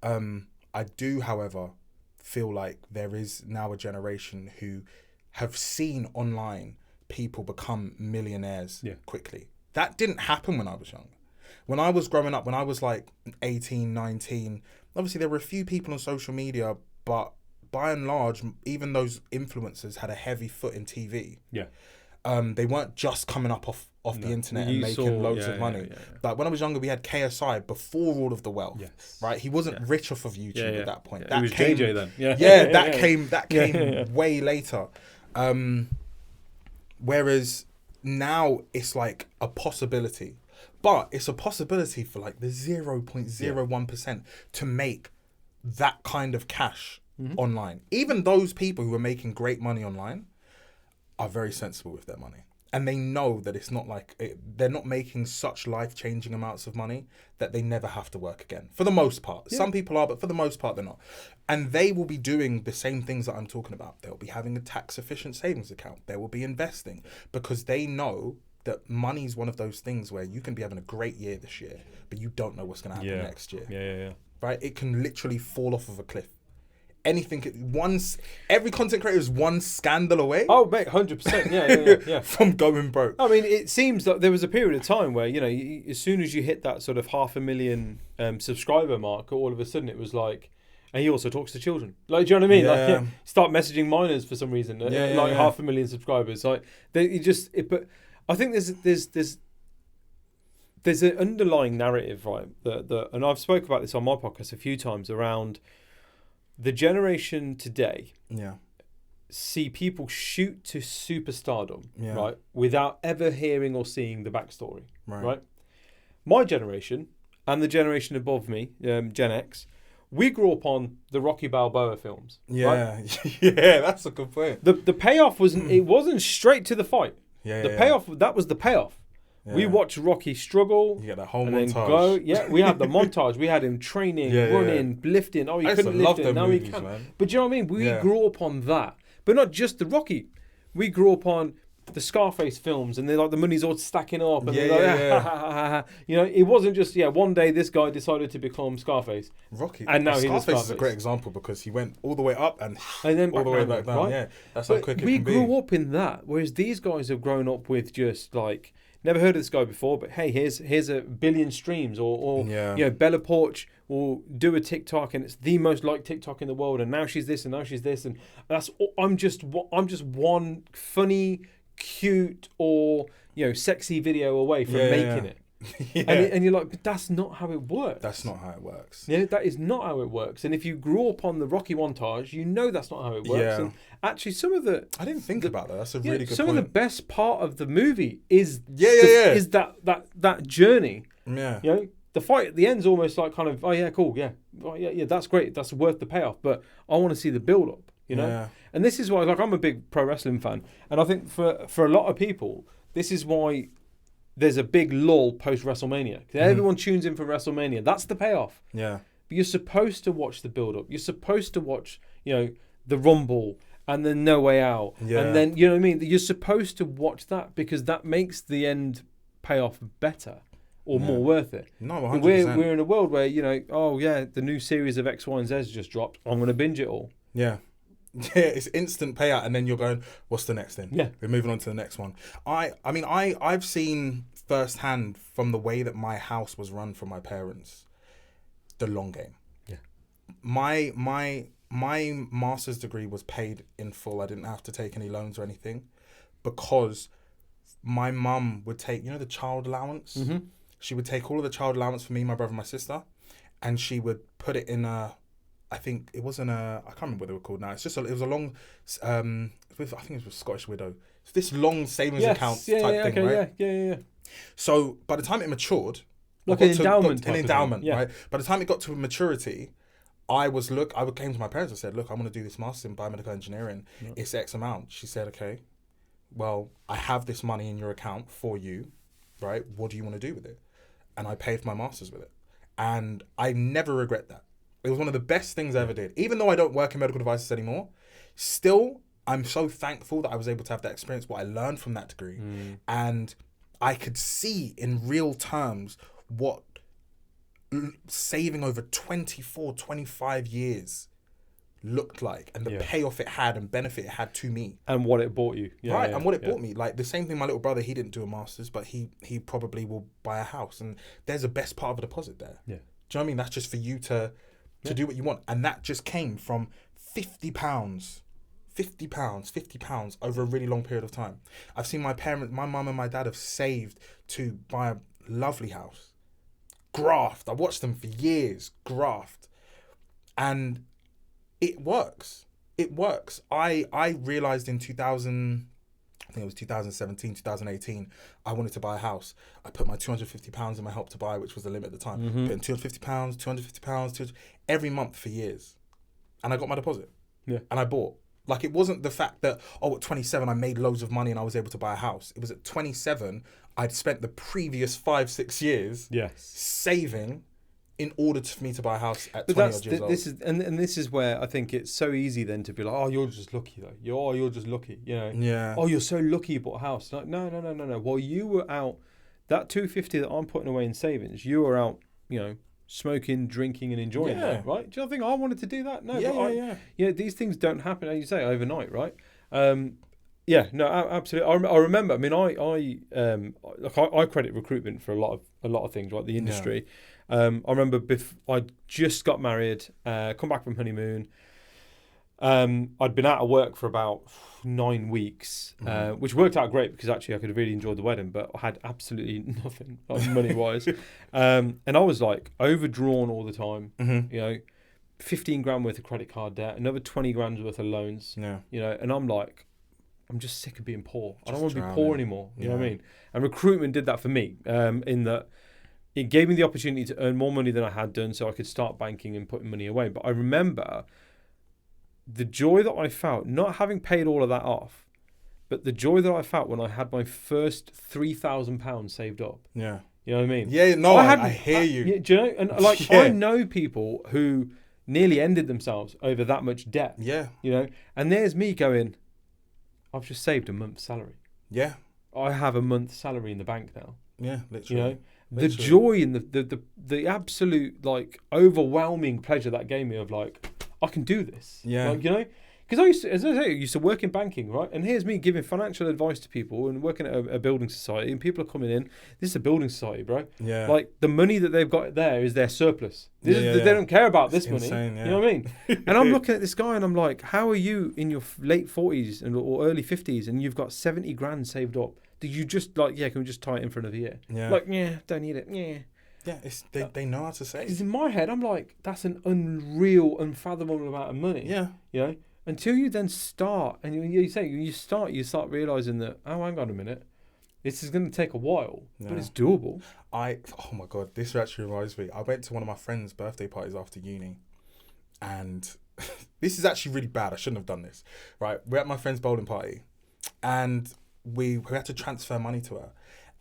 I do, however, feel like there is now a generation who have seen online people become millionaires quickly. That didn't happen when I was young. When I was growing up, when I was like 18, 19, obviously there were a few people on social media, but by and large, even those influencers had a heavy foot in TV. They weren't just coming up off the internet and making loads of money. Like when I was younger, we had KSI before all of the wealth, right? He wasn't rich off of YouTube at that point. That was came, JJ then. That came way later. Whereas now it's like a possibility, but it's a possibility for like the 0.01% to make that kind of cash online. Even those people who are making great money online are very sensible with their money. And they know that it's not like they're not making such life-changing amounts of money that they never have to work again. For the most part. Yeah. Some people are, but for the most part, they're not. And they will be doing the same things that I'm talking about. They'll be having a tax-efficient savings account. They will be investing because they know that money is one of those things where you can be having a great year this year, but you don't know what's going to happen next year. Yeah. Right? It can literally fall off of a cliff. Every content creator is one scandal away. Oh, mate, 100%. Yeah. From going broke. I mean, it seems that there was a period of time where, you know, as soon as you hit that sort of 500,000 subscriber mark, all of a sudden it was like, and he also talks to children. Like, do you know what I mean? Yeah. Like, start messaging minors for some reason. 500,000 subscribers. Like, but I think there's an underlying narrative, right? And I've spoke about this on my podcast a few times around the generation today. Yeah. See people shoot to superstardom, right, without ever hearing or seeing the backstory, right? My generation and the generation above me, Gen X, we grew up on the Rocky Balboa films. Yeah, right? Yeah, that's a good point. The payoff wasn't straight to the fight. Yeah, the payoff, that was the payoff. Yeah. We watched Rocky struggle. You get that whole and montage. Then go. Yeah, we had the montage. We had him training, running, lifting. Oh, he couldn't lift it. Now he can. Man. But do you know what I mean? We grew up on that. But not just the Rocky. We grew up on the Scarface films, and they're like the money's all stacking up, and you know, it wasn't just one day this guy decided to become Scarface. Rocky, and now Scarface he's Scarface is a great example because he went all the way up and then all the way back down. Right? Yeah, that's how quick it can be. We grew up in that, whereas these guys have grown up with just like never heard of this guy before, but hey, here's a billion streams, or you know, Bella Porch will do a TikTok and it's the most liked TikTok in the world, and now she's this and now she's this, and that's I'm just one funny, cute, or sexy video away from making it. And you're like, but that's not how it works. That's not how it works. Yeah, that is not how it works. And if you grew up on the Rocky montage, you know that's not how it works. Yeah. And actually, some of the I didn't think about that. That's a really good point. Some of the best part of the movie is is that journey. Yeah. You know, the fight at the end's almost like kind of, oh yeah, cool, yeah, oh, yeah, that's great, that's worth the payoff. But I want to see the build up. You know. Yeah. And this is why, like, I'm a big pro wrestling fan, and I think for a lot of people, this is why there's a big lull post WrestleMania. Everyone tunes in for WrestleMania. That's the payoff. Yeah. But you're supposed to watch the build up. You're supposed to watch, the Rumble and then No Way Out. Yeah. And then, you know what I mean? You're supposed to watch that because that makes the end payoff better or more worth it. No, 100%. We're in a world where, the new series of X, Y, and Z just dropped. I'm going to binge it all. Yeah. Yeah, it's instant payout, and then you're going, what's the next thing? Yeah. We're moving on to the next one. I've seen firsthand from the way that my house was run from my parents, the long game. Yeah. My master's degree was paid in full. I didn't have to take any loans or anything because my mum would take, the child allowance? Mm-hmm. She would take all of the child allowance for me, my brother, and my sister, and she would put it in I think it wasn't I can't remember what they were called now. It was a long, I think it was Scottish Widow. It's this long savings account type thing, right? Yeah. So by the time it matured, like an endowment, right? By the time it got to maturity, I came to my parents and said, look, I want to do this master's in biomedical engineering. Yeah. It's X amount. She said, okay, well, I have this money in your account for you, right? What do you want to do with it? And I paid for my master's with it. And I never regret that. It was one of the best things I ever did. Even though I don't work in medical devices anymore, still, I'm so thankful that I was able to have that experience, what I learned from that degree. And I could see in real terms what saving over 24, 25 years looked like, and the payoff it had and benefit it had to me. And what it bought you. And what it bought me. Like the same thing, my little brother, he didn't do a master's, but he probably will buy a house. And there's a best part of a deposit there. Yeah. Do you know what I mean? That's just for you to do what you want. And that just came from £50 over a really long period of time. I've seen my mum and my dad have saved to buy a lovely house. Graft. I watched them for years. Graft. And it works. It works. I realized in 2017, 2018, I wanted to buy a house. I put my £250 in my Help to Buy, which was the limit at the time. Put in £250, £250, every month for years. and I got my deposit. Yeah. And I bought. Like, it wasn't the fact that, at 27, I made loads of money and I was able to buy a house. It was at 27, I'd spent the previous 5-6 years saving in order for me to buy a house at 20 odd years old. This is where I think it's so easy then to be like, oh, you're just lucky though. You're just lucky, you know. Yeah. Oh, you're so lucky you bought a house. Like, no. While you were out, that 250 that I'm putting away in savings, you were out, you know, smoking, drinking, and enjoying that, right? Do you think I wanted to do that? No. Yeah. These things don't happen, as you say, overnight, right? Absolutely. I remember. I mean, I credit recruitment for a lot of things, right? The industry. I remember I just got married, come back from honeymoon. I'd been out of work for about 9 weeks, which worked out great because actually I could have really enjoyed the wedding, but I had absolutely nothing money wise. And I was like overdrawn all the time, you know, 15 grand worth of credit card debt, another 20 grand worth of loans, you know, and I'm like, I'm just sick of being poor. I don't want to be poor anymore. You know what I mean? And recruitment did that for me, in that it gave me the opportunity to earn more money than I had done so I could start banking and putting money away. But I remember the joy that I felt, not having paid all of that off, but the joy that I felt when I had my first £3,000 saved up. Yeah. You know what I mean? Yeah, no, I hear you. Do you know? And like, I know people who nearly ended themselves over that much debt. Yeah. You know? And there's me going, I've just saved a month's salary. Yeah. I have a month's salary in the bank now. Yeah, literally. You know? The joy and the absolute, like, overwhelming pleasure that gave me of, like, I can do this. Yeah. Like, you know? Because I used to work in banking, right? And here's me giving financial advice to people and working at a building society, and people are coming in. This is a building society, bro. Yeah. Like, the money that they've got there is their surplus. They don't care about this money. Insane, yeah. You know what I mean? And I'm looking at this guy and I'm like, how are you in your late 40s or early 50s and you've got 70 grand saved up? Did you just, like, can we just tie it in for another year? Yeah. Like, don't need it. Yeah. Yeah, they know how to save. Because in my head, I'm like, that's an unreal, unfathomable amount of money. Yeah. You know? Until you then start, and you start realising that, oh, hang on a minute, this is going to take a while, but it's doable. Oh my God, this actually reminds me. I went to one of my friend's birthday parties after uni, and this is actually really bad. I shouldn't have done this. Right, we're at my friend's bowling party, and we had to transfer money to her.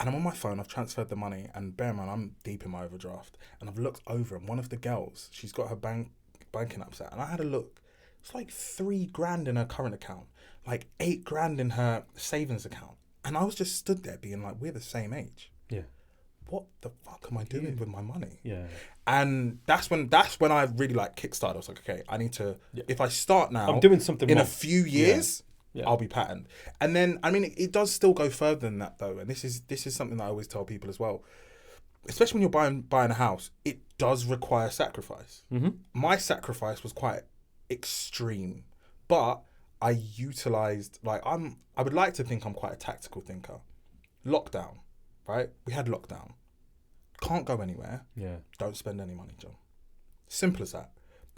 And I'm on my phone, I've transferred the money, and bear in mind, I'm deep in my overdraft. And I've looked over, and one of the girls, she's got her banking app set, and I had a look. It's like 3 grand in her current account, like 8 grand in her savings account. And I was just stood there being like, we're the same age. Yeah. What the fuck am I doing with my money? Yeah. And that's when I really like kickstarted. I was like, okay, I need to, if I start now, I'm doing something in wrong. A few years, I'll be patterned. And then, I mean, it does still go further than that though. And this is something that I always tell people as well. Especially when you're buying a house, it does require sacrifice. Mm-hmm. My sacrifice was quite extreme, but I utilized, like, I would like to think I'm quite a tactical thinker. Lockdown, right? We had lockdown. Can't go anywhere. Yeah. Don't spend any money, John. Simple as that.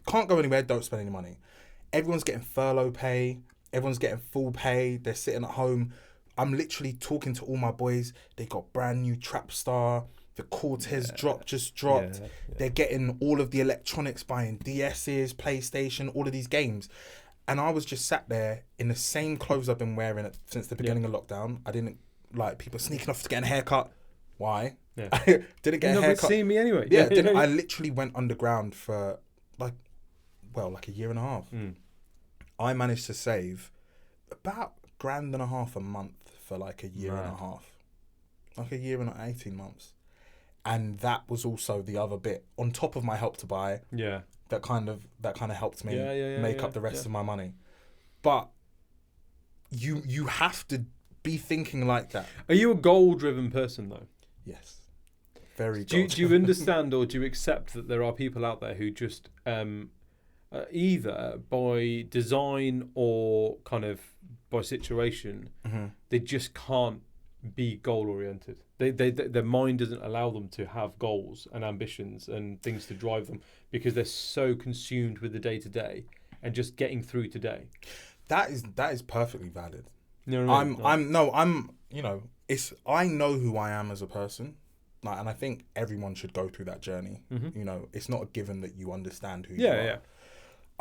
Can't go anywhere. Don't spend any money. Everyone's getting furlough pay. Everyone's getting full pay. They're sitting at home. I'm literally talking to all my boys. They got brand new Trapstar. The Cortez just dropped. Yeah. They're getting all of the electronics, buying DS's, PlayStation, all of these games. And I was just sat there in the same clothes I've been wearing since the beginning of lockdown. I didn't like people sneaking off to get a haircut. Why? Yeah. I didn't get a haircut. See me anyway. Yeah, I literally went underground for like a year and a half. Mm. I managed to save about $1,500 a month for like a year and a half. Like a year and 18 months. And that was also the other bit on top of my Help to Buy. Yeah. That kind of helped me make up the rest of my money. But you have to be thinking like that. Are you a goal-driven person though? Yes. Very goal-driven. Do you understand or do you accept that there are people out there who just either by design or kind of by situation, they just can't be goal-oriented. Their mind doesn't allow them to have goals and ambitions and things to drive them because they're so consumed with the day-to-day and just getting through today. That is perfectly valid. No, I know who I am as a person, like, and I think everyone should go through that journey. Mm-hmm. You know, it's not a given that you understand who you are. Yeah.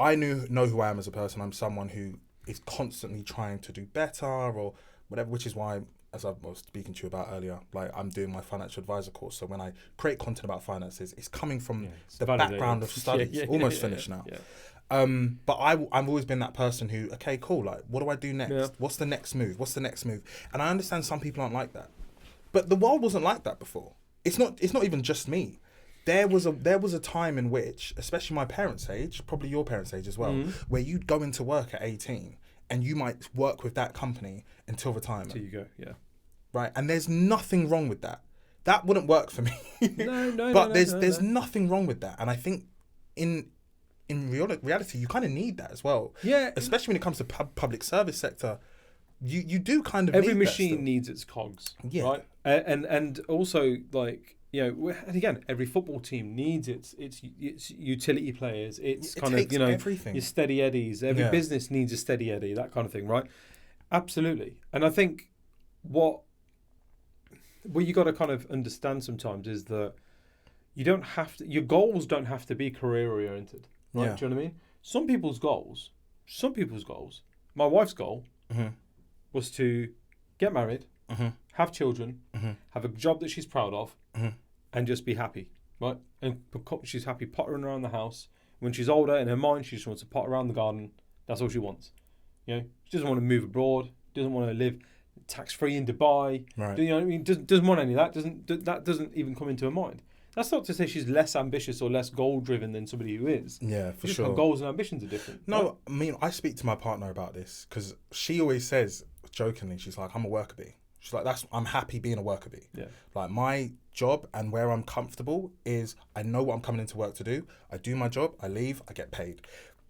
I know who I am as a person. I'm someone who is constantly trying to do better or whatever, which is why, as I was speaking to you about earlier, like I'm doing my financial advisor course. So when I create content about finances, it's coming from the background of studies, almost finished now. Yeah. But I've always been that person who, okay, cool, like, what do I do next? Yeah. What's the next move? What's the next move? And I understand some people aren't like that. But the world wasn't like that before. It's not even just me. There was a time in which, especially my parents' age, probably your parents' age as well, where you'd go into work at 18 and you might work with that company until retirement. Till you go, yeah. Right? And there's nothing wrong with that. That wouldn't work for me. No. But there's nothing wrong with that. And I think in reality, you kind of need that as well. Yeah. Especially when it comes to public service sector, you do kind of every need machine that needs its cogs, Yeah. right? And also, like, you know, and again, every football team needs its utility players. It's kind of, you know, everything. Your steady eddies. Every business needs a steady eddy, that kind of thing, right? Absolutely. And I think what you got to kind of understand sometimes is that you don't have to. Your goals don't have to be career oriented, right? Yeah. Do you know what I mean? Some people's goals. My wife's goal was to get married, have children, have a job that she's proud of, and just be happy, right? And she's happy pottering around the house. When she's older, in her mind, she just wants to potter around the garden. That's all she wants. You know, she doesn't want to move abroad. Doesn't want to live tax-free in Dubai. Right. You know what I mean? Doesn't want any of that. That doesn't even come into her mind. That's not to say she's less ambitious or less goal-driven than somebody who is. Yeah, for Just sure. her goals and ambitions are different. No, right? I mean, I speak to my partner about this because she always says, jokingly, she's like, I'm a worker bee. She's like, I'm happy being a worker bee. Yeah. Like, my job and where I'm comfortable is I know what I'm coming into work to do. I do my job, I leave, I get paid.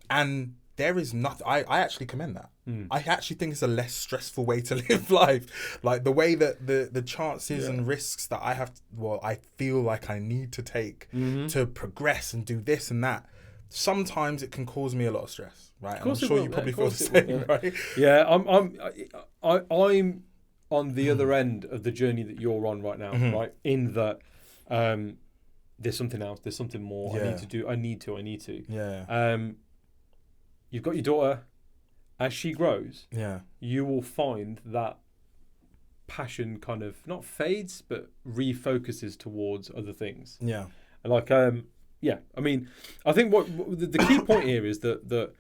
And there is nothing, I actually commend that. I actually think it's a less stressful way to live life. Like, the way that the chances and risks that I feel like I need to take to progress and do this and that, sometimes it can cause me a lot of stress, right? And I'm sure you probably feel the same, right? Yeah, I'm on the other end of the journey that you're on right now, right? In that there's something else, there's something more I need to do. I need to. Yeah. You've got your daughter. As she grows, you will find that passion kind of not fades, but refocuses towards other things. Yeah. Like, I mean, I think what the key point here is that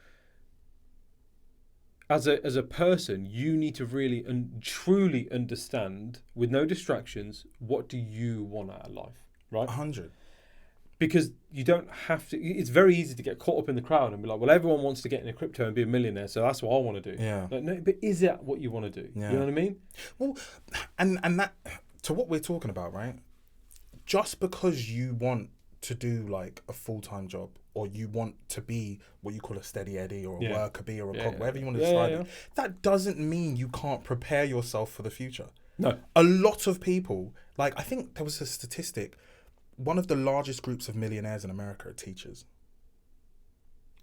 as a person, you need to really and truly understand, with no distractions, what do you want out of life, right? 100. Because you don't have to. It's very easy to get caught up in the crowd and be like, well, everyone wants to get into crypto and be a millionaire, so that's what I want to do. Yeah. Like, no, but is that what you want to do? Yeah. You know what I mean? Well, and that, to what we're talking about, right? Just because you want to do like a full-time job, or you want to be what you call a steady eddy or a worker bee or a cog, whatever you want to decide, that doesn't mean you can't prepare yourself for the future. No. A lot of people, like, I think there was a statistic, one of the largest groups of millionaires in America are teachers.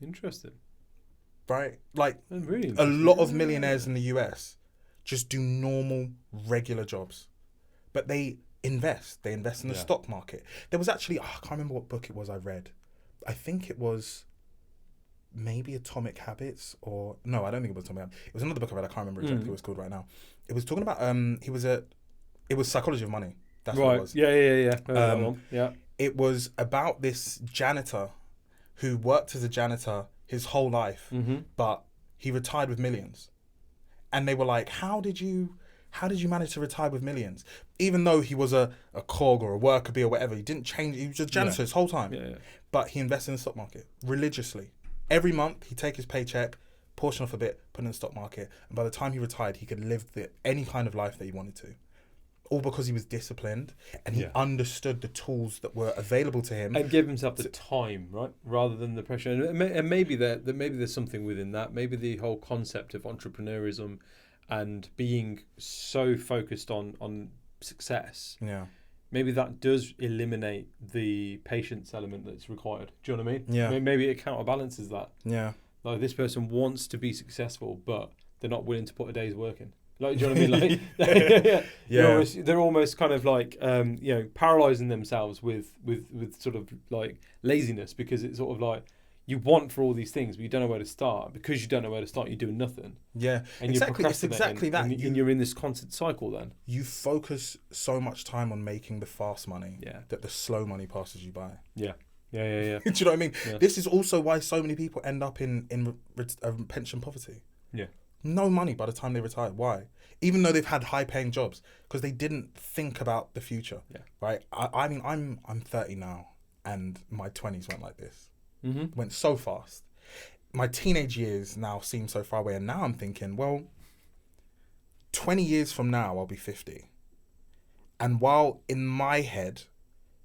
Interesting. Right? Like, Really a lot of millionaires in the US just do normal, regular jobs. But they invest. They invest in the stock market. There was actually, I can't remember what book it was I read. I think it was maybe Atomic Habits, or no, I don't think it was Atomic Habits. It was another book I read. I can't remember exactly what it was called right now. It was talking about, it was Psychology of Money. That's what it was. Yeah. It was about this janitor who worked as a janitor his whole life, but he retired with millions. And they were like, how did you manage to retire with millions? Even though he was a cog or a worker bee or whatever, he didn't change. He was a janitor his whole time. Yeah. But he invested in the stock market religiously. Every month, he'd take his paycheck, portion off a bit, put it in the stock market. And by the time he retired, he could live any kind of life that he wanted to. All because he was disciplined and he understood the tools that were available to him. And gave himself the time, right? Rather than the pressure. And maybe there's something within that. Maybe the whole concept of entrepreneurism and being so focused on success. Yeah. Maybe that does eliminate the patience element that's required. Do you know what I mean? Yeah. Maybe it counterbalances that. Yeah. Like, this person wants to be successful, but they're not willing to put a day's work in. Like, do you know what I mean? Like, they're almost kind of like, paralyzing themselves with sort of like laziness, because it's sort of like, you want for all these things, but you don't know where to start. Because you don't know where to start, you're doing nothing. Yeah, And exactly. you're It's exactly that. and you're in this constant cycle then. You focus so much time on making the fast money that the slow money passes you by. Yeah. Yeah. Do you know what I mean? Yeah. This is also why so many people end up in pension poverty. Yeah. No money by the time they retire. Why? Even though they've had high paying jobs, because they didn't think about the future. Yeah. Right. I mean, I'm 30 now, and my 20s went like this. Mm-hmm. Went so fast. My teenage years now seem so far away, and now I'm thinking, well, 20 years from now I'll be 50. And while in my head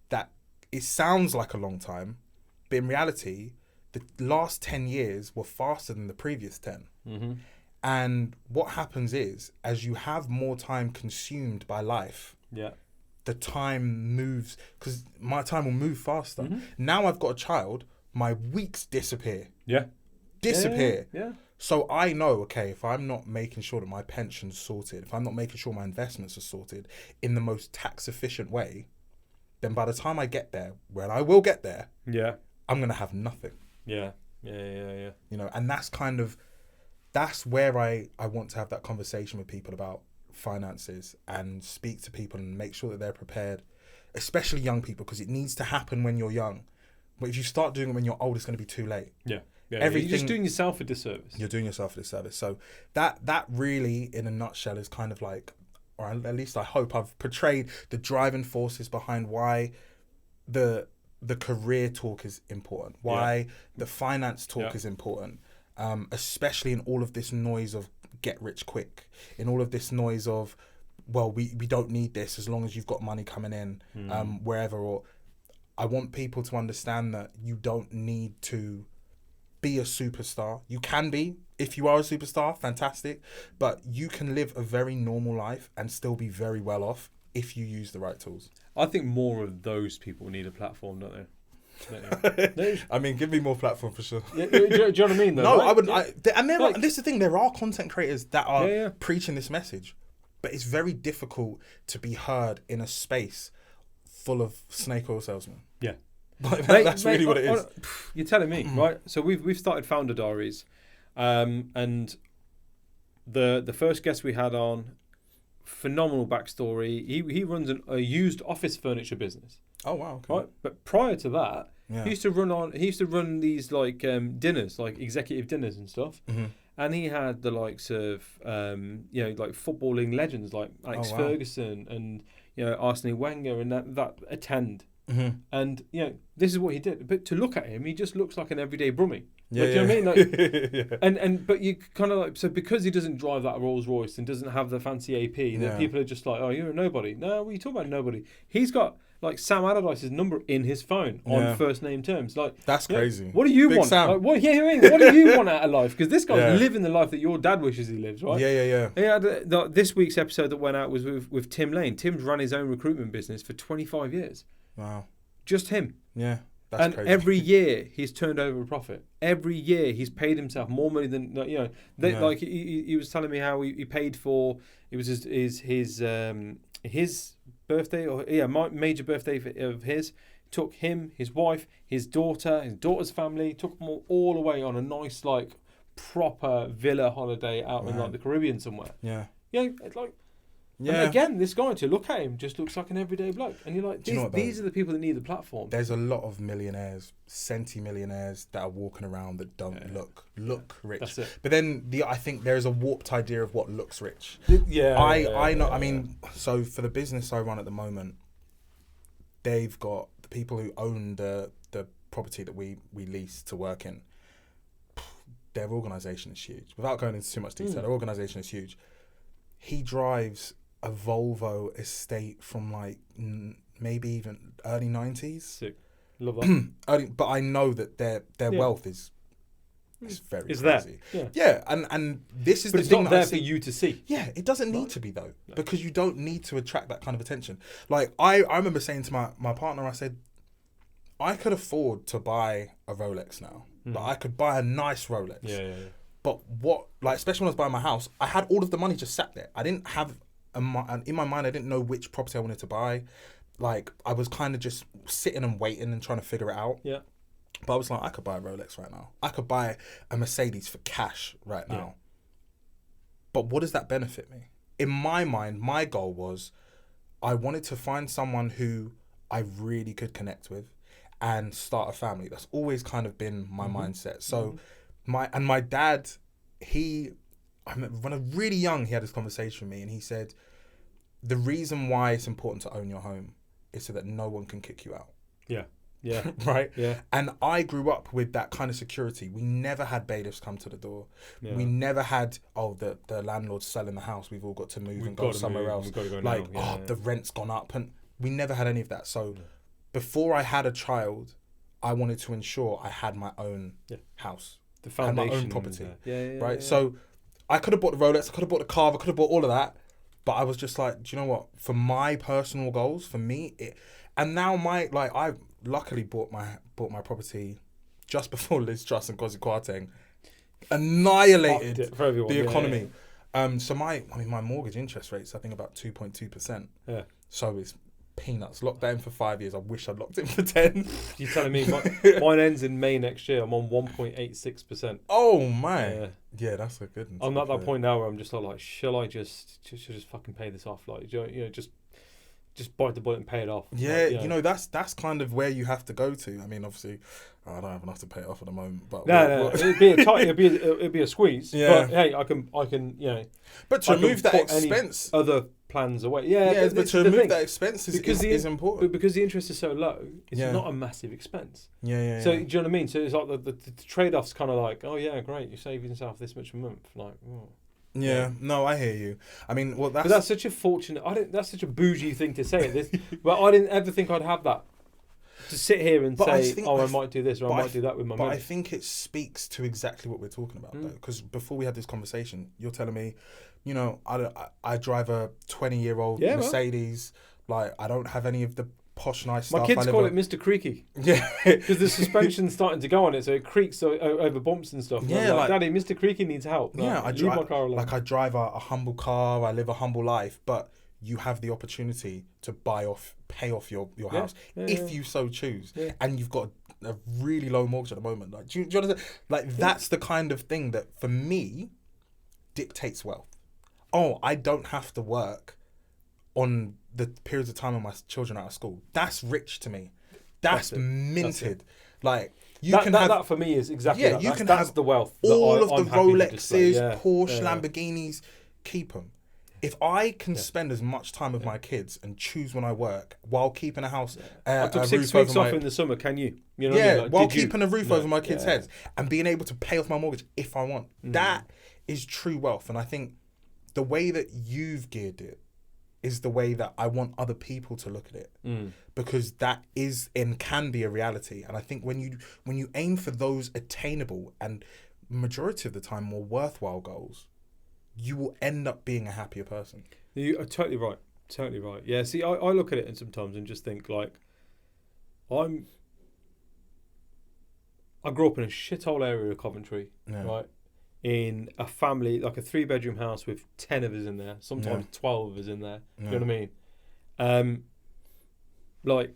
that it sounds like a long time, but in reality, the last 10 years were faster than the previous 10. Mm-hmm. And what happens is, as you have more time consumed by life, the time moves, because my time will move faster. Mm-hmm. Now I've got a child, my weeks disappear. Yeah. Disappear. Yeah. So I know, okay, if I'm not making sure that my pension's sorted, if I'm not making sure my investments are sorted in the most tax efficient way, then by the time I get there, when I will get there, I'm going to have nothing. Yeah. You know, and that's where I want to have that conversation with people about finances and speak to people and make sure that they're prepared, especially young people, because it needs to happen when you're young. But if you start doing it when you're old, it's going to be too late. Yeah. Everything, you're just doing yourself a disservice. You're doing yourself a disservice. So that really, in a nutshell, is kind of like, or at least I hope I've portrayed the driving forces behind why the career talk is important, why the finance talk is important, especially in all of this noise of get rich quick, in all of this noise of, well, we don't need this as long as you've got money coming in, wherever. Or I want people to understand that you don't need to be a superstar. You can be. If you are a superstar, fantastic. But you can live a very normal life and still be very well off if you use the right tools. I think more of those people need a platform, don't they? I mean, give me more platform for sure. Do you know what I mean? Though, No, right? I wouldn't. And this is the thing. There are content creators that are preaching this message, but it's very difficult to be heard in a space full of snake oil salesmen. Yeah. That's really what it is. You're telling me, right? So we've started Founder Diaries, and the first guest we had on, phenomenal backstory. He runs a used office furniture business. Oh wow! Okay. Right, but prior to that, he used to run these like dinners, like executive dinners and stuff. Mm-hmm. And he had the likes of like footballing legends like Alex Ferguson and Arsene Wenger and that attend. Mm-hmm. And this is what he did. But to look at him, he just looks like an everyday brummie. Yeah, do you know what I mean? Like, yeah. But you kind of like, so because he doesn't drive that Rolls Royce and doesn't have the fancy AP, that people are just like, oh, you're a nobody. No, what are you talking about, nobody? He's got like Sam Allardyce's number in his phone on first name terms. Like that's crazy. What do you Big want? Sam. Like, what do you want out of life? Because this guy's living the life that your dad wishes he lives, right? Yeah. He had this week's episode that went out was with Tim Lane. Tim's run his own recruitment business for 25 years. Wow. Just him. Yeah. That's crazy. Every year he's turned over a profit. Every year he's paid himself more money than Like he was telling me how he paid for it was his birthday my major birthday of his. Took him, his wife, his daughter's family. Took them all away on a nice like proper villa holiday out in like the Caribbean somewhere. Yeah. Yeah, it's like. Yeah. And again, this guy, to look at him, just looks like an everyday bloke. And you're like, these are the people that need the platform. There's a lot of millionaires, centimillionaires that are walking around that don't look rich. That's it. But then I think there's a warped idea of what looks rich. I know. I mean, so for the business I run at the moment, they've got the people who own the property that we lease to work in. Their organisation is huge. Without going into too much detail, their organisation is huge. He drives a Volvo estate from like maybe even early 90s. Sick. Love that. But I know that their wealth is very it's crazy. There. And this is but the it's thing not that there for you to see. Yeah, it doesn't need to be though, because you don't need to attract that kind of attention. Like I remember saying to my partner, I said, I could afford to buy a Rolex now. Like I could buy a nice Rolex. Yeah. But especially when I was buying my house, I had all of the money just sat there. I didn't have, in my mind, I didn't know which property I wanted to buy. Like, I was kind of just sitting and waiting and trying to figure it out. Yeah. But I was like, I could buy a Rolex right now. I could buy a Mercedes for cash right now. But what does that benefit me? In my mind, my goal was I wanted to find someone who I really could connect with and start a family. That's always kind of been my mindset. So my dad, I remember when I was really young, he had this conversation with me and he said, the reason why it's important to own your home is so that no one can kick you out. Yeah. Yeah. Right? Yeah. And I grew up with that kind of security. We never had bailiffs come to the door. Yeah. We never had, the landlord's selling the house. We've all got to move and go somewhere else. We've got to go like, now. The rent's gone up. And we never had any of that. So before I had a child, I wanted to ensure I had my own house. The foundation. My own property. Right? So I could have bought the Rolex, I could have bought the car, I could have bought all of that. But I was just like, do you know what? For my personal goals, for me, and now I luckily bought my property just before Liz Truss and Kwasi Kwarteng annihilated the economy. So my mortgage interest rate's I think about 2.2%. Yeah. So it's peanuts. Locked that in for 5 years. I wish I'd locked in for 10. You're telling me mine ends in May next year. I'm on 1.86%. Oh my. Yeah, that's a good one. I'm at that point now where I'm just like, shall I just fucking pay this off? Like, you know, just bite the bullet and pay it off. Yeah, like, that's kind of where you have to go to. I mean, obviously, I don't have enough to pay it off at the moment. But it'd be a tight, it'd be a squeeze. Yeah. But hey, I can, you know. But to remove that expense, other plans away. But to remove that expense is important. But because the interest is so low, it's not a massive expense. Yeah. So do you know what I mean? So it's like the trade-off's kind of like, oh yeah, great, you're saving yourself this much a month, like. Oh. Yeah, no, I hear you. I mean, but that's such a fortunate. That's such a bougie thing to say. But I didn't ever think I'd have that to sit here and say, I might do this or I might do that with my money. But I think it speaks to exactly what we're talking about, though. Because before we had this conversation, you're telling me, you know, I drive a 20-year-old Mercedes. Like, I don't have any of the posh nice stuff. My kids call it Mr. Creaky. Yeah. Because the suspension's starting to go on it, so it creaks over bumps and stuff. Yeah, like, Daddy, Mr. Creaky needs help. Yeah, leave my car alone. Like, I drive a humble car, I live a humble life, but you have the opportunity to pay off your house if you so choose. Yeah. And you've got a really low mortgage at the moment. Like, do you understand? Like, that's the kind of thing that, for me, dictates wealth. Oh, I don't have to work on the periods of time when my children are out of school. That's rich to me. That's minted. Like, that for me is exactly that. You can that's have the wealth. All of the Rolexes, Porsche, Lamborghinis, keep them. If I can spend as much time with my kids and choose when I work while keeping a house, I took 6 weeks off in the summer. Can you? You know what I mean? While keeping a roof over my kids' heads and being able to pay off my mortgage if I want. That is true wealth, and I think the way that you've geared it is the way that I want other people to look at it, because that is and can be a reality. And I think when you aim for those attainable and majority of the time more worthwhile goals, you will end up being a happier person. You are totally right. Totally right. Yeah. See, I look at it and sometimes and just think like, I grew up in a shithole area of Coventry, right? In a family, like a 3-bedroom house with 10 of us in there, sometimes 12 of us in there. You know what I mean? Like,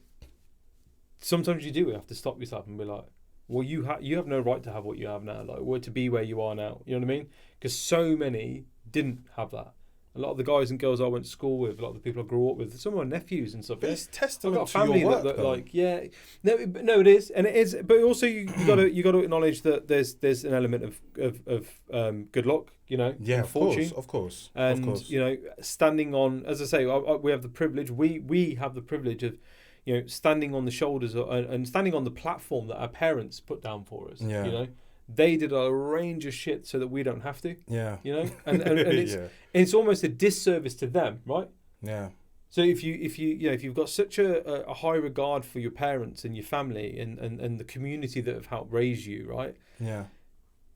sometimes you do have to stop yourself and be like, well, you have no right to have what you have now, like, to be where you are now. You know what I mean? Because so many didn't have that. A lot of the guys and girls I went to school with, a lot of the people I grew up with, some of my nephews and stuff. But it's testament I've got a family to your work, that like, no, it is, and it is. But also, you got to acknowledge that there's an element of good luck, you know, fortune, of course, and you know, standing on, as I say, we have the privilege. We have the privilege of, you know, standing on the shoulders and standing on the platform that our parents put down for us. Yeah. You know. They did a range of shit so that we don't have to. Yeah. You know? And it's almost a disservice to them, right? Yeah. So if you've got such a high regard for your parents and your family and the community that have helped raise you, right? Yeah.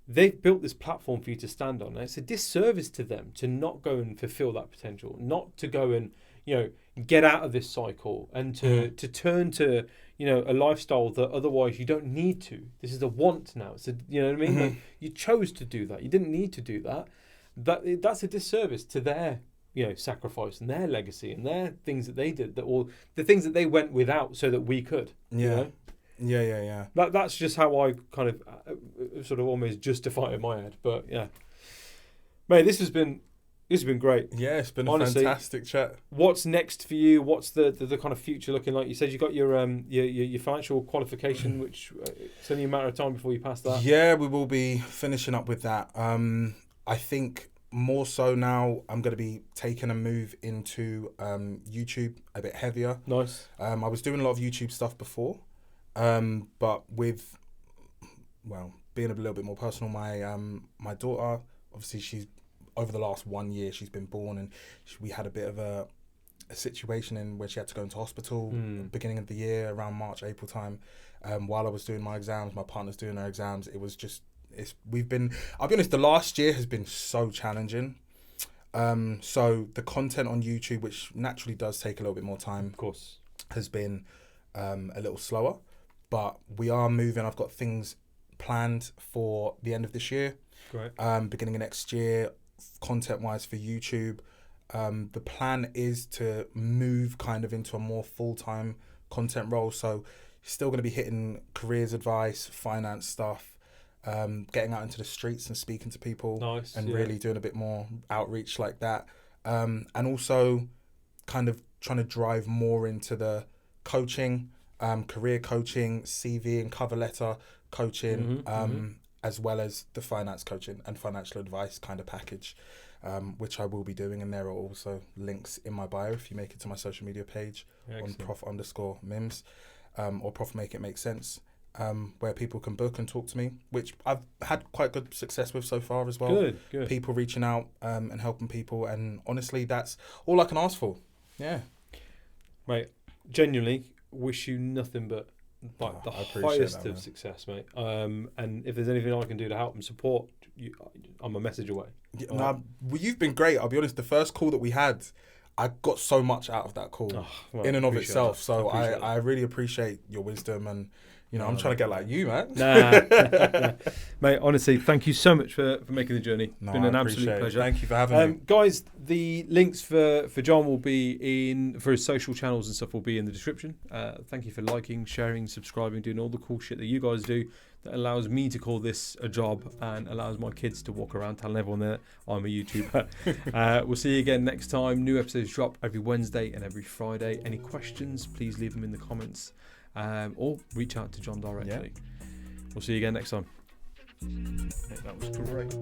They've built this platform for you to stand on. And it's a disservice to them to not go and fulfill that potential, not to go and, you know, get out of this cycle and to turn to, you know, a lifestyle that otherwise you don't need to. This is a want now. It's you know what I mean? Like, you chose to do that. You didn't need to do that. That's a disservice to their, you know, sacrifice and their legacy and their things that they did, the things that they went without so that we could. Yeah. You know? Yeah. That's just how I kind of sort of almost justify it in my head. But yeah, mate, this has been great. Yeah, it's been a Honestly, fantastic chat. What's next for you? What's the kind of future looking like? You said you got your financial qualification, which it's only a matter of time before you pass that. Yeah, we will be finishing up with that. I think more so now I'm going to be taking a move into YouTube a bit heavier. Nice. I was doing a lot of YouTube stuff before, but with, well, being a little bit more personal, my daughter, obviously she's, over the last 1 year, she's been born, and we had a bit of a situation in where she had to go into hospital beginning of the year, around March, April time. While I was doing my exams, my partner's doing her exams. It was just, I'll be honest, the last year has been so challenging. So the content on YouTube, which naturally does take a little bit more time, Of course. has been a little slower, but we are moving. I've got things planned for the end of this year, Great. beginning of next year, content wise for YouTube. The plan is to move kind of into a more full-time content role, so still going to be hitting careers advice, finance stuff, getting out into the streets and speaking to people. Nice, and yeah. really doing a bit more outreach like that, and also kind of trying to drive more into the coaching, career coaching, CV and cover letter coaching, as well as the finance coaching and financial advice kind of package, which I will be doing. And there are also links in my bio if you make it to my social media page. Excellent. On Prof_Mims, or Prof Make It Make Sense, where people can book and talk to me, which I've had quite good success with so far as well. Good. People reaching out and helping people, and honestly, that's all I can ask for. Yeah. Mate, genuinely wish you nothing but the highest of success, mate. And if there's anything I can do to help and support you, I'm a message away. Yeah, you've been great. I'll be honest, the first call that we had, I got so much out of that call in and of itself. That. So I really appreciate your wisdom, and I'm trying to get like you, man. Nah. Mate, honestly, thank you so much for making the journey. It's been an absolute pleasure. Thank you for having me. Guys, the links for John will be for his social channels and stuff will be in the description. Thank you for liking, sharing, subscribing, doing all the cool shit that you guys do that allows me to call this a job and allows my kids to walk around telling everyone that I'm a YouTuber. We'll see you again next time. New episodes drop every Wednesday and every Friday. Any questions, please leave them in the comments. Or reach out to John directly. Yeah. We'll see you again next time. That was great.